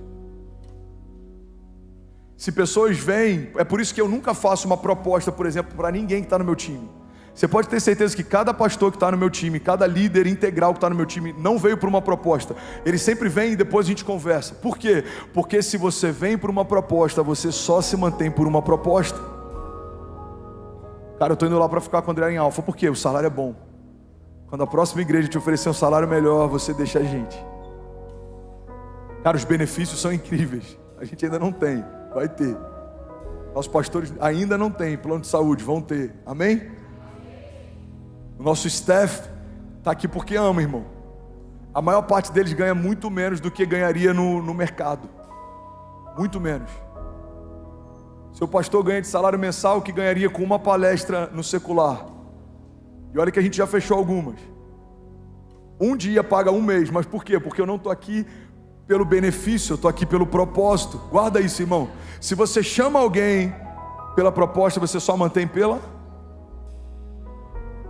[SPEAKER 1] Se pessoas vêm, é por isso que eu nunca faço uma proposta, por exemplo, para ninguém que está no meu time. Você pode ter certeza que cada pastor que está no meu time, cada líder integral que está no meu time, não veio por uma proposta. Ele sempre vem e depois a gente conversa. Por quê? Porque se você vem por uma proposta, você só se mantém por uma proposta. Cara, eu estou indo lá para ficar com o André em Alfa. Por quê? O salário é bom. Quando a próxima igreja te oferecer um salário melhor, você deixa a gente. Cara, os benefícios são incríveis. A gente ainda não tem, vai ter. Nossos pastores ainda não têm plano de saúde, vão ter. Amém? O nosso staff está aqui porque ama, irmão. A maior parte deles ganha muito menos do que ganharia no mercado. Muito menos. Seu pastor ganha de salário mensal o que ganharia com uma palestra no secular. E olha que a gente já fechou algumas. Um dia paga um mês, mas por quê? Porque eu não estou aqui pelo benefício, eu estou aqui pelo propósito. Guarda isso, irmão. Se você chama alguém pela proposta, você só mantém pela...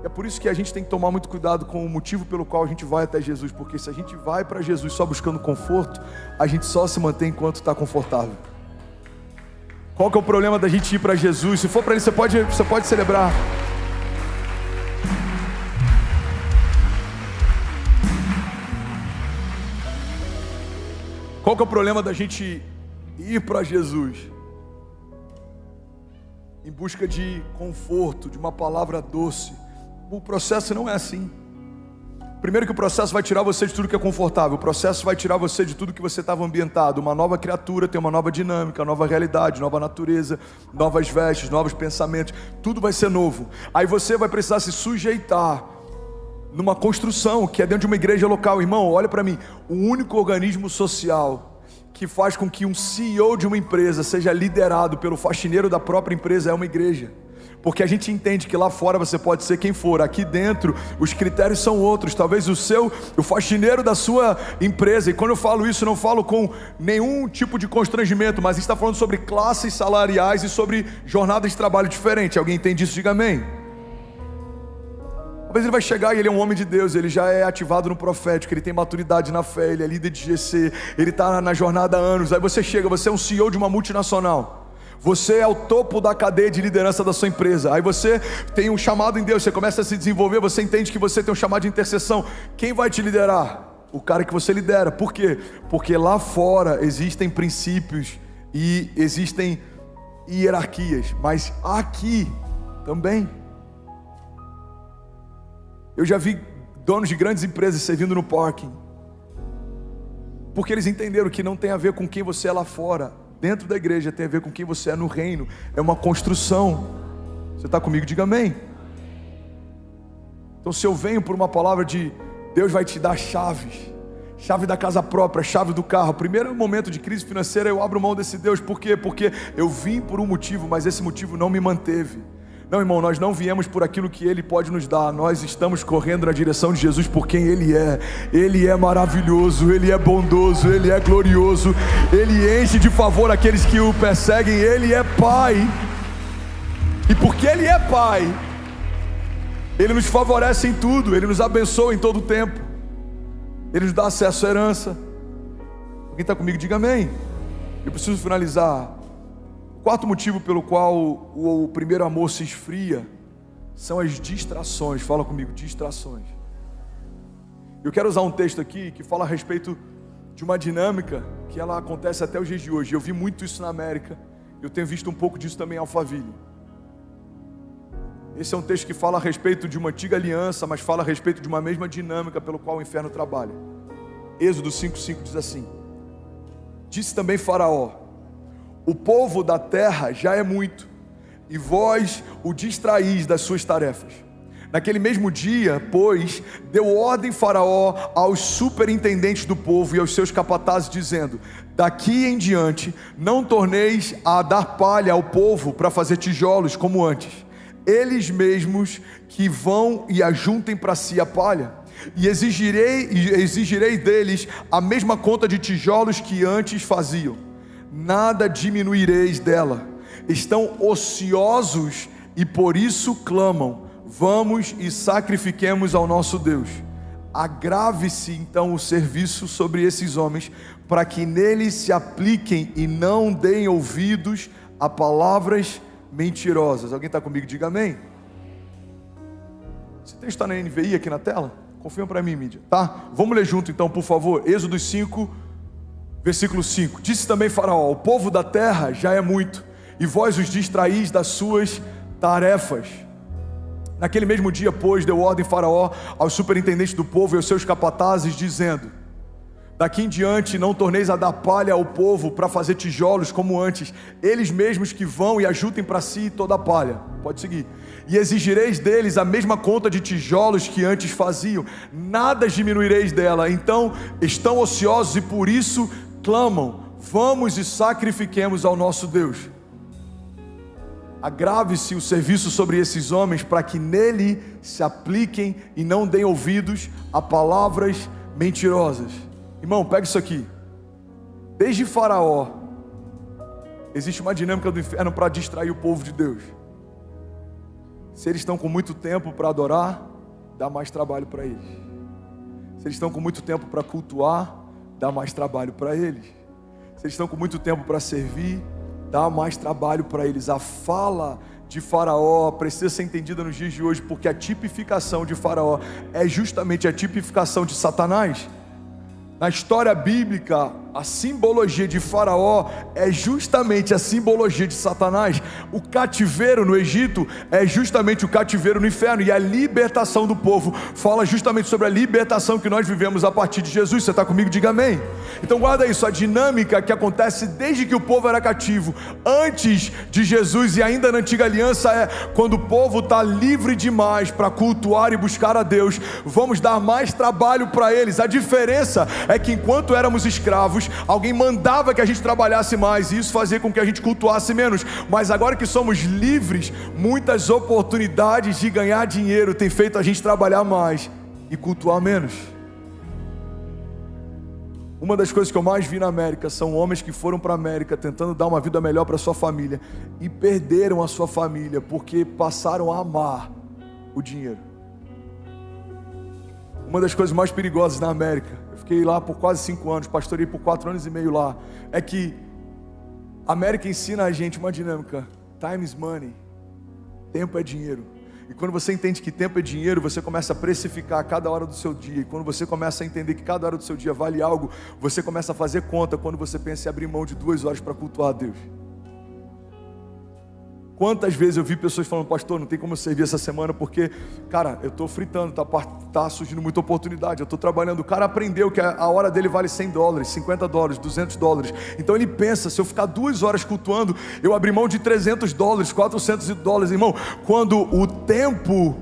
[SPEAKER 1] É por isso que a gente tem que tomar muito cuidado com o motivo pelo qual a gente vai até Jesus, porque se a gente vai para Jesus só buscando conforto, a gente só se mantém enquanto está confortável. Qual que é o problema da gente ir para Jesus? Se for para Ele, você pode celebrar. Qual que é o problema da gente ir para Jesus em busca de conforto, de uma palavra doce? O processo não é assim. Primeiro que o processo vai tirar você de tudo que é confortável. O processo vai tirar você de tudo que você estava ambientado. Uma nova criatura tem uma nova dinâmica, nova realidade, nova natureza, novas vestes, novos pensamentos. Tudo vai ser novo. Aí você vai precisar se sujeitar numa construção que é dentro de uma igreja local. Irmão, olha para mim. O único organismo social que faz com que um CEO de uma empresa seja liderado pelo faxineiro da própria empresa é uma igreja. Porque a gente entende que lá fora você pode ser quem for, aqui dentro os critérios são outros. Talvez o faxineiro da sua empresa, e quando eu falo isso, não falo com nenhum tipo de constrangimento, mas está falando sobre classes salariais e sobre jornadas de trabalho diferentes. Alguém entende isso? Diga amém. Talvez ele vai chegar e ele é um homem de Deus, ele já é ativado no profético, ele tem maturidade na fé, ele é líder de GC, ele está na jornada há anos. Aí você chega, você é um CEO de uma multinacional, você é o topo da cadeia de liderança da sua empresa. Aí você tem um chamado em Deus, você começa a se desenvolver, você entende que você tem um chamado de intercessão. Quem vai te liderar? O cara que você lidera. Por quê? Porque lá fora existem princípios e existem hierarquias, mas aqui também. Eu já vi donos de grandes empresas servindo no parking, porque eles entenderam que não tem a ver com quem você é lá fora. Dentro da igreja tem a ver com quem você é no reino. É uma construção. Você está comigo? Diga amém. Então se eu venho por uma palavra de Deus vai te dar chaves, chave da casa própria, chave do carro. Primeiro momento de crise financeira eu abro mão desse Deus. Por quê? Porque eu vim por um motivo, mas esse motivo não me manteve. Não, irmão, nós não viemos por aquilo que Ele pode nos dar. Nós estamos correndo na direção de Jesus por quem Ele é. Ele é maravilhoso, Ele é bondoso, Ele é glorioso, Ele enche de favor aqueles que o perseguem. Ele é Pai, e porque Ele é Pai, Ele nos favorece em tudo, Ele nos abençoa em todo o tempo, Ele nos dá acesso à herança. Quem está comigo, diga amém. Eu preciso finalizar. Quarto motivo pelo qual o primeiro amor se esfria são as distrações. Fala comigo, distrações. Eu quero usar um texto aqui que fala a respeito de uma dinâmica que ela acontece até os dias de hoje. Eu vi muito isso na América, eu tenho visto um pouco disso também em Alphaville. Esse é um texto que fala a respeito de uma antiga aliança, mas fala a respeito de uma mesma dinâmica pelo qual o inferno trabalha. Êxodo 5:5 diz assim: disse também Faraó: o povo da terra já é muito, e vós o distraís das suas tarefas. Naquele mesmo dia, pois, deu ordem Faraó aos superintendentes do povo e aos seus capatazes, dizendo: daqui em diante não torneis a dar palha ao povo para fazer tijolos como antes. Eles mesmos que vão e ajuntem para si a palha, e exigirei deles a mesma conta de tijolos que antes faziam. Nada diminuireis dela. Estão ociosos e por isso clamam: vamos e sacrifiquemos ao nosso Deus. Agrave-se então o serviço sobre esses homens, para que neles se apliquem e não deem ouvidos a palavras mentirosas. Alguém está comigo? Diga amém. Esse texto está na NVI aqui na tela? Confirma para mim, mídia, tá? Vamos ler junto então, por favor. Êxodo 5, versículo 5. Disse também Faraó: o povo da terra já é muito, e vós os distraís das suas tarefas. Naquele mesmo dia, pois, deu ordem Faraó aos superintendentes do povo e aos seus capatazes, dizendo: daqui em diante não torneis a dar palha ao povo para fazer tijolos como antes. Eles mesmos que vão e ajuntem para si toda a palha. Pode seguir. E exigireis deles a mesma conta de tijolos que antes faziam. Nada diminuireis dela. Então estão ociosos e por isso clamam: vamos e sacrifiquemos ao nosso Deus. Agrave-se o serviço sobre esses homens, para que nele se apliquem e não deem ouvidos a palavras mentirosas. Irmão, pega isso aqui. Desde Faraó existe uma dinâmica do inferno para distrair o povo de Deus. Se eles estão com muito tempo para adorar, dá mais trabalho para eles. Se eles estão com muito tempo para cultuar, dá mais trabalho para eles. Se eles estão com muito tempo para servir, dá mais trabalho para eles. A fala de Faraó precisa ser entendida nos dias de hoje, porque a tipificação de Faraó é justamente a tipificação de Satanás. Na história bíblica, A simbologia de Faraó é justamente a simbologia de Satanás. O cativeiro no Egito é justamente o cativeiro no inferno. E a libertação do povo fala justamente sobre a libertação que nós vivemos a partir de Jesus. Você está comigo? Diga amém. Então guarda isso, a dinâmica que acontece desde que o povo era cativo, antes de Jesus e ainda na antiga aliança, é quando o povo está livre demais para cultuar e buscar a Deus, vamos dar mais trabalho para eles. A diferença é que enquanto éramos escravos, alguém mandava que a gente trabalhasse mais, e isso fazia com que a gente cultuasse menos. Mas agora que somos livres, muitas oportunidades de ganhar dinheiro têm feito a gente trabalhar mais e cultuar menos. Uma das coisas que eu mais vi na América são homens que foram para a América tentando dar uma vida melhor para sua família e perderam a sua família porque passaram a amar o dinheiro. Uma das coisas mais perigosas na América, eu fiquei lá por quase 5 anos, pastorei por 4 anos e meio lá, é que a América ensina a gente uma dinâmica: time is money, tempo é dinheiro. E quando você entende que tempo é dinheiro, você começa a precificar cada hora do seu dia. E quando você começa a entender que cada hora do seu dia vale algo, você começa a fazer conta quando você pensa em abrir mão de 2 horas para cultuar a Deus. Quantas vezes eu vi pessoas falando: pastor, não tem como eu servir essa semana porque, cara, eu estou fritando, tá surgindo muita oportunidade, eu estou trabalhando. O cara aprendeu que a hora dele vale $100, $50, $200. Então ele pensa: se eu ficar 2 horas cultuando, eu abri mão de $300, $400. Irmão, quando o tempo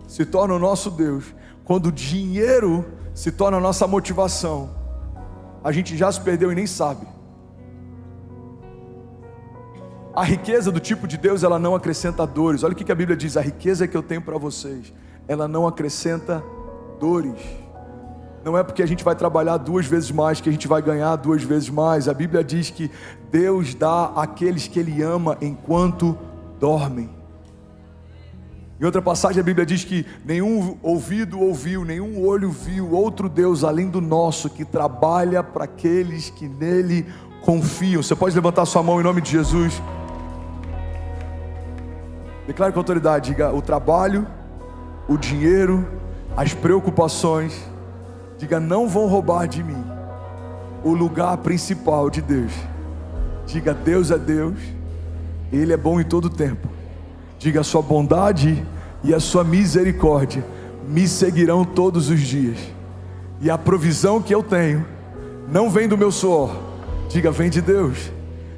[SPEAKER 1] se torna o nosso Deus, quando o dinheiro se torna a nossa motivação, a gente já se perdeu e nem sabe. A riqueza do tipo de Deus, ela não acrescenta dores. Olha o que a Bíblia diz: a riqueza que eu tenho para vocês, ela não acrescenta dores. Não é porque a gente vai trabalhar 2 vezes mais que a gente vai ganhar 2 vezes mais. A Bíblia diz que Deus dá àqueles que Ele ama enquanto dormem. Em outra passagem a Bíblia diz que nenhum ouvido ouviu, nenhum olho viu outro Deus além do nosso, que trabalha para aqueles que nele confiam. Você pode levantar sua mão em nome de Jesus? Declare com autoridade, diga: o trabalho, o dinheiro, as preocupações, diga, não vão roubar de mim o lugar principal de Deus. Diga: Deus é Deus, Ele é bom em todo tempo. Diga: a sua bondade e a sua misericórdia me seguirão todos os dias. E a provisão que eu tenho não vem do meu suor. Diga: vem de Deus.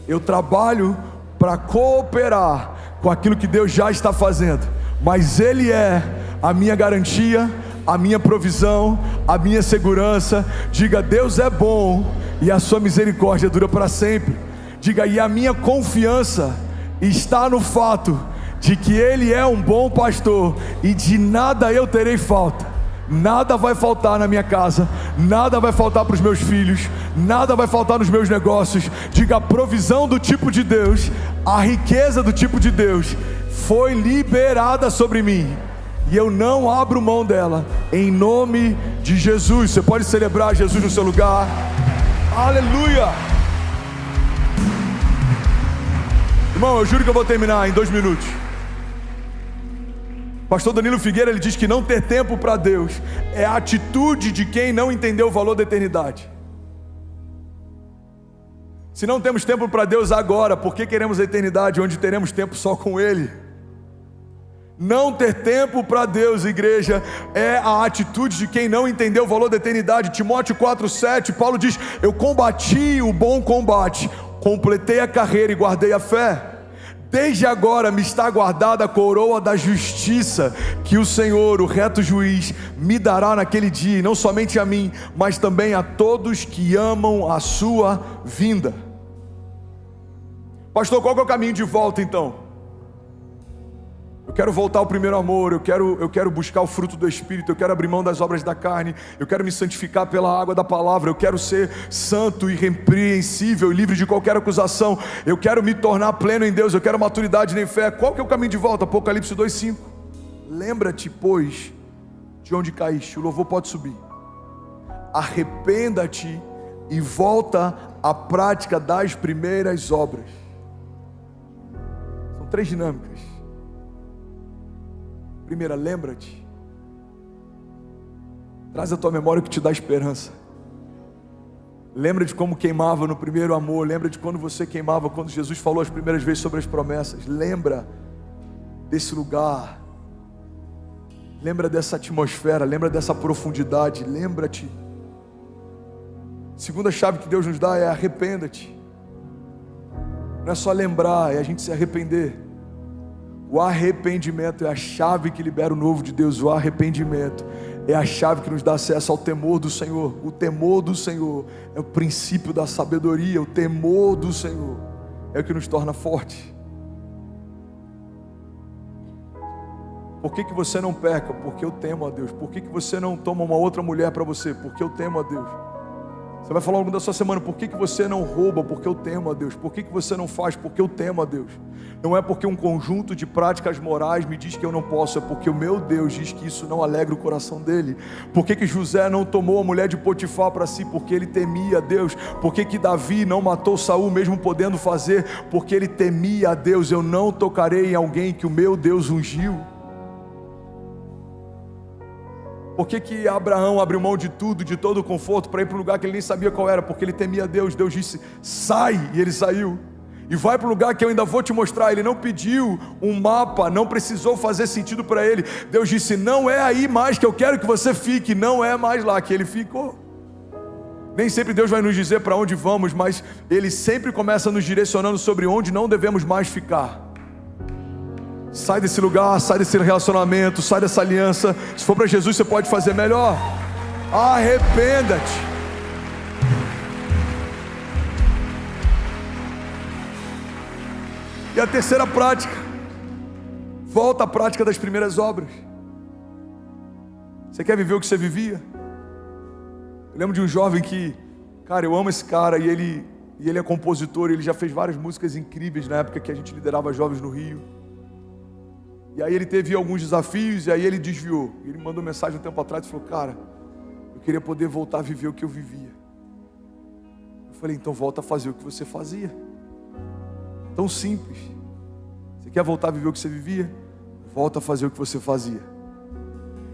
[SPEAKER 1] Eu trabalho para cooperar com aquilo que Deus já está fazendo, mas Ele é a minha garantia, a minha provisão, a minha segurança. Diga: Deus é bom e a sua misericórdia dura para sempre. Diga: e a minha confiança está no fato de que Ele é um bom pastor e de nada eu terei falta. Nada vai faltar na minha casa, nada vai faltar para os meus filhos, nada vai faltar nos meus negócios. Diga: a provisão do tipo de Deus, a riqueza do tipo de Deus foi liberada sobre mim, e eu não abro mão dela, em nome de Jesus. Você pode celebrar Jesus no seu lugar. Aleluia. Irmão, eu juro que eu vou terminar em 2 minutos. Pastor Danilo Figueira, ele diz que não ter tempo para Deus é a atitude de quem não entendeu o valor da eternidade. Se não temos tempo para Deus agora, por que queremos a eternidade onde teremos tempo só com Ele? Não ter tempo para Deus, igreja, é a atitude de quem não entendeu o valor da eternidade. Timóteo 4,7, Paulo diz: eu combati o bom combate, completei a carreira e guardei a fé. Desde agora me está guardada a coroa da justiça, que o Senhor, o reto juiz, me dará naquele dia, e não somente a mim, mas também a todos que amam a sua vinda. Pastor, qual que é o caminho de volta então? Eu quero voltar ao primeiro amor, eu quero buscar o fruto do Espírito, eu quero abrir mão das obras da carne, eu quero me santificar pela água da palavra, eu quero ser santo, irrepreensível e livre de qualquer acusação, eu quero me tornar pleno em Deus, eu quero maturidade em fé. Qual que é o caminho de volta? Apocalipse 2,5. Lembra-te, pois, de onde caíste. O louvor pode subir. Arrependa-te e volta à prática das primeiras obras. São 3 dinâmicas. Primeira, lembra-te. Traz à tua memória o que te dá esperança. Lembra de como queimava no primeiro amor. Lembra de quando você queimava, quando Jesus falou as primeiras vezes sobre as promessas. Lembra desse lugar. Lembra dessa atmosfera. Lembra dessa profundidade. Lembra-te. Segunda chave que Deus nos dá é arrependa-te. Não é só lembrar, é a gente se arrepender. O arrependimento é a chave que libera o novo de Deus. O arrependimento é a chave que nos dá acesso ao temor do Senhor. O temor do Senhor é o princípio da sabedoria. O temor do Senhor é o que nos torna fortes. Por que você não peca? Porque eu temo a Deus. Por que você não toma uma outra mulher para você? Porque eu temo a Deus. Você vai falar ao longo da sua semana: por que você não rouba? Porque eu temo a Deus. Por que você não faz? Porque eu temo a Deus. Não é porque um conjunto de práticas morais me diz que eu não posso, é porque o meu Deus diz que isso não alegra o coração dele. Por que José não tomou a mulher de Potifar para si? Porque ele temia a Deus. Por que Davi não matou Saul mesmo podendo fazer? Porque ele temia a Deus. Eu não tocarei em alguém que o meu Deus ungiu. Por que Abraão abriu mão de tudo, de todo o conforto, para ir para um lugar que ele nem sabia qual era? Porque ele temia a Deus. Deus disse: sai, e ele saiu. E vai para o lugar que eu ainda vou te mostrar. Ele não pediu um mapa, não precisou fazer sentido para ele. Deus disse: não é aí mais que eu quero que você fique. Não é mais lá que ele ficou. Nem sempre Deus vai nos dizer para onde vamos, mas Ele sempre começa nos direcionando sobre onde não devemos mais ficar. Sai desse lugar, sai desse relacionamento, sai dessa aliança. Se for para Jesus, você pode fazer melhor. Arrependa-te. E a terceira prática, volta à prática das primeiras obras. Você quer viver o que você vivia? Eu lembro de um jovem que, cara, eu amo esse cara, e ele é compositor, ele já fez várias músicas incríveis na época que a gente liderava jovens no Rio. E aí ele teve alguns desafios, e aí ele desviou. Ele me mandou mensagem um tempo atrás e falou: cara, eu queria poder voltar a viver o que eu vivia. Eu falei: então volta a fazer o que você fazia. Tão simples. Você quer voltar a viver o que você vivia? Volta a fazer o que você fazia.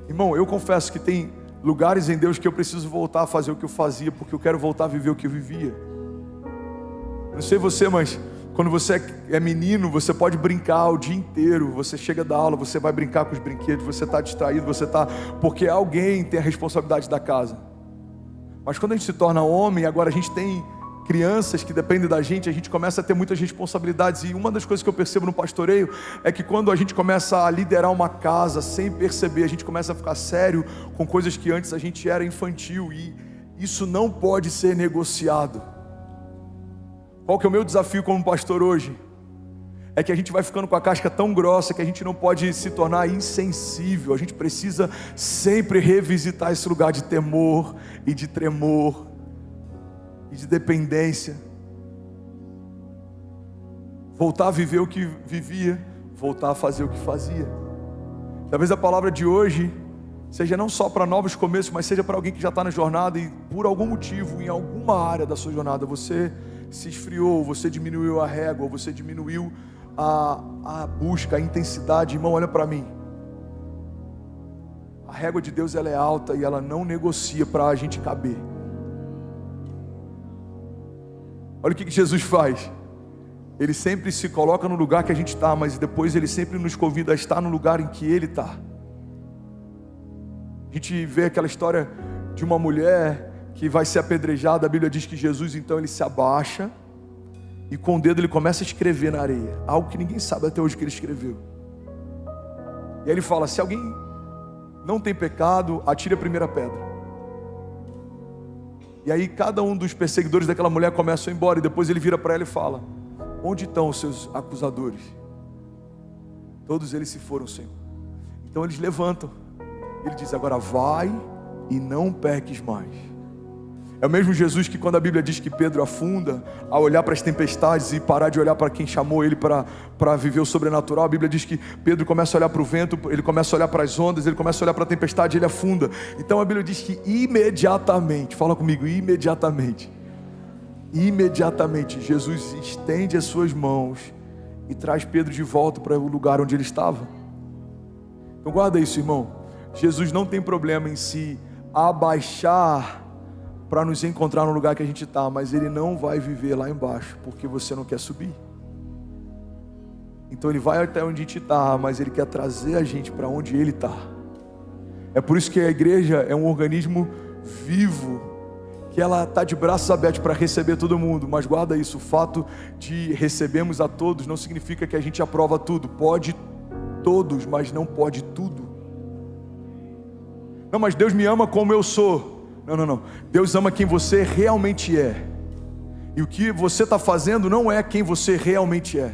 [SPEAKER 1] Irmão, eu confesso que tem lugares em Deus que eu preciso voltar a fazer o que eu fazia, porque eu quero voltar a viver o que eu vivia. Eu não sei você, mas quando você é menino, você pode brincar o dia inteiro. Você chega da aula, você vai brincar com os brinquedos, você está distraído, porque alguém tem a responsabilidade da casa. Mas quando a gente se torna homem, agora a gente tem crianças que dependem da gente, a gente começa a ter muitas responsabilidades. E uma das coisas que eu percebo no pastoreio é que quando a gente começa a liderar uma casa sem perceber, a gente começa a ficar sério com coisas que antes a gente era infantil, e isso não pode ser negociado. Qual que é o meu desafio como pastor hoje? É que a gente vai ficando com a casca tão grossa que a gente não pode se tornar insensível. A gente precisa sempre revisitar esse lugar de temor e de tremor e de dependência. Voltar a viver o que vivia, voltar a fazer o que fazia. Talvez a palavra de hoje seja não só para novos começos, mas seja para alguém que já está na jornada e por algum motivo, em alguma área da sua jornada, você se esfriou, você diminuiu a régua, você diminuiu a busca, a intensidade. Irmão, olha para mim. A régua de Deus, ela é alta e ela não negocia para a gente caber. Olha o que Jesus faz. Ele sempre se coloca no lugar que a gente está, mas depois Ele sempre nos convida a estar no lugar em que Ele está. A gente vê aquela história de uma mulher que vai ser apedrejada. A Bíblia diz que Jesus, então, ele se abaixa e com o dedo ele começa a escrever na areia, algo que ninguém sabe até hoje que ele escreveu. E aí ele fala: se alguém não tem pecado, atire a primeira pedra. E aí cada um dos perseguidores daquela mulher começa a ir embora, e depois ele vira para ela e fala: onde estão os seus acusadores? Todos eles se foram, Senhor. Então eles levantam. Ele diz: agora vai e não peques mais. É o mesmo Jesus que, quando a Bíblia diz que Pedro afunda, a olhar para as tempestades e parar de olhar para quem chamou ele para viver o sobrenatural, a Bíblia diz que Pedro começa a olhar para o vento, ele começa a olhar para as ondas, ele começa a olhar para a tempestade, ele afunda. Então a Bíblia diz que imediatamente, fala comigo, imediatamente, Jesus estende as suas mãos e traz Pedro de volta para o lugar onde ele estava. Então guarda isso, irmão. Jesus não tem problema em se abaixar para nos encontrar no lugar que a gente está, mas Ele não vai viver lá embaixo, porque você não quer subir. Então Ele vai até onde a gente está, mas Ele quer trazer a gente para onde Ele está. É por isso que a igreja é um organismo vivo, que ela está de braços abertos para receber todo mundo. Mas guarda isso, o fato de recebemos a todos não significa que a gente aprova tudo. Pode todos, mas não pode tudo. Não, mas Deus me ama como eu sou. Não. Deus ama quem você realmente é. E o que você está fazendo não é quem você realmente é.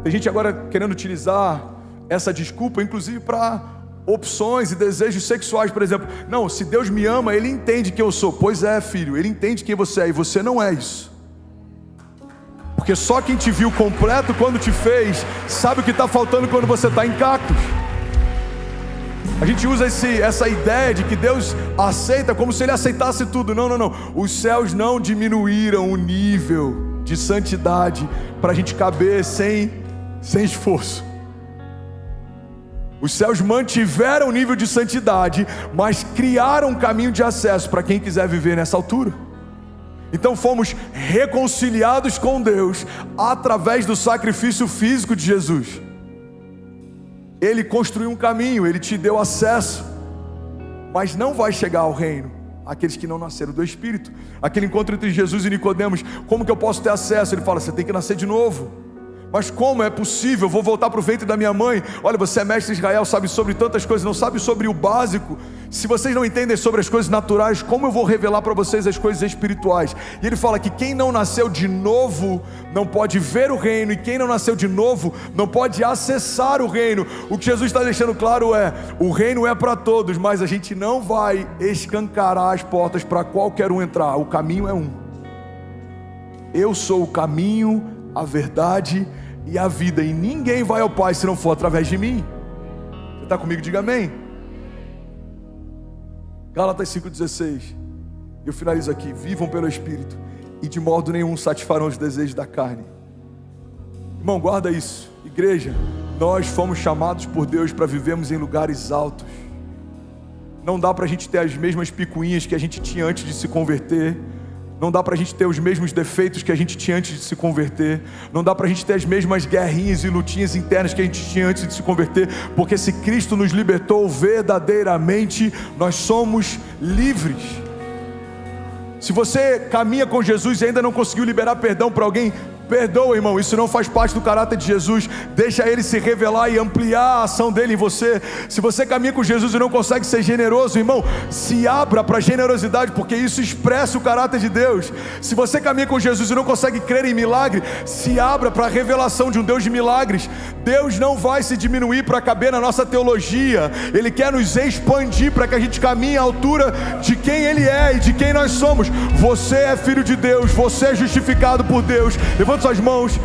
[SPEAKER 1] Tem gente agora querendo utilizar essa desculpa, inclusive para opções e desejos sexuais, por exemplo. Não, se Deus me ama, Ele entende quem eu sou. Pois é, filho, Ele entende quem você é, e você não é isso. Porque só quem te viu completo quando te fez, sabe o que está faltando quando você está em cacos. A gente usa essa ideia de que Deus aceita como se Ele aceitasse tudo. Não. Os céus não diminuíram o nível de santidade para a gente caber sem esforço. Os céus mantiveram o nível de santidade, mas criaram um caminho de acesso para quem quiser viver nessa altura. Então fomos reconciliados com Deus através do sacrifício físico de Jesus. Ele construiu um caminho, Ele te deu acesso, mas não vai chegar ao reino aqueles que não nasceram do Espírito. Aquele encontro entre Jesus e Nicodemos, como que eu posso ter acesso? Ele fala, você tem que nascer de novo. Mas como é possível? Eu vou voltar para o ventre da minha mãe? Olha, você é mestre de Israel, sabe sobre tantas coisas, não sabe sobre o básico. Se vocês não entendem sobre as coisas naturais, como eu vou revelar para vocês as coisas espirituais? E ele fala que quem não nasceu de novo não pode ver o reino, e quem não nasceu de novo não pode acessar o reino. O que Jesus está deixando claro é, o reino é para todos, mas a gente não vai escancarar as portas para qualquer um entrar. O caminho é um. Eu sou o caminho, a verdade e a vida, e ninguém vai ao Pai se não for através de mim. Você está comigo? Diga amém. Gálatas 5,16. Eu finalizo aqui. Vivam pelo Espírito, e de modo nenhum satisfarão os desejos da carne. Irmão, guarda isso. Igreja, nós fomos chamados por Deus para vivermos em lugares altos. Não dá para a gente ter as mesmas picuinhas que a gente tinha antes de se converter. Não dá para a gente ter os mesmos defeitos que a gente tinha antes de se converter. Não dá para a gente ter as mesmas guerrinhas e lutinhas internas que a gente tinha antes de se converter. Porque se Cristo nos libertou verdadeiramente, nós somos livres. Se você caminha com Jesus e ainda não conseguiu liberar perdão para alguém, perdoa, irmão, isso não faz parte do caráter de Jesus. Deixa Ele se revelar e ampliar a ação dele em você. Se você caminha com Jesus e não consegue ser generoso, irmão, se abra para a generosidade, porque isso expressa o caráter de Deus. Se você caminha com Jesus e não consegue crer em milagre, se abra para a revelação de um Deus de milagres. Deus não vai se diminuir para caber na nossa teologia. Ele quer nos expandir para que a gente caminhe à altura de quem Ele é e de quem nós somos. Você é filho de Deus, você é justificado por Deus. Levanta suas mãos.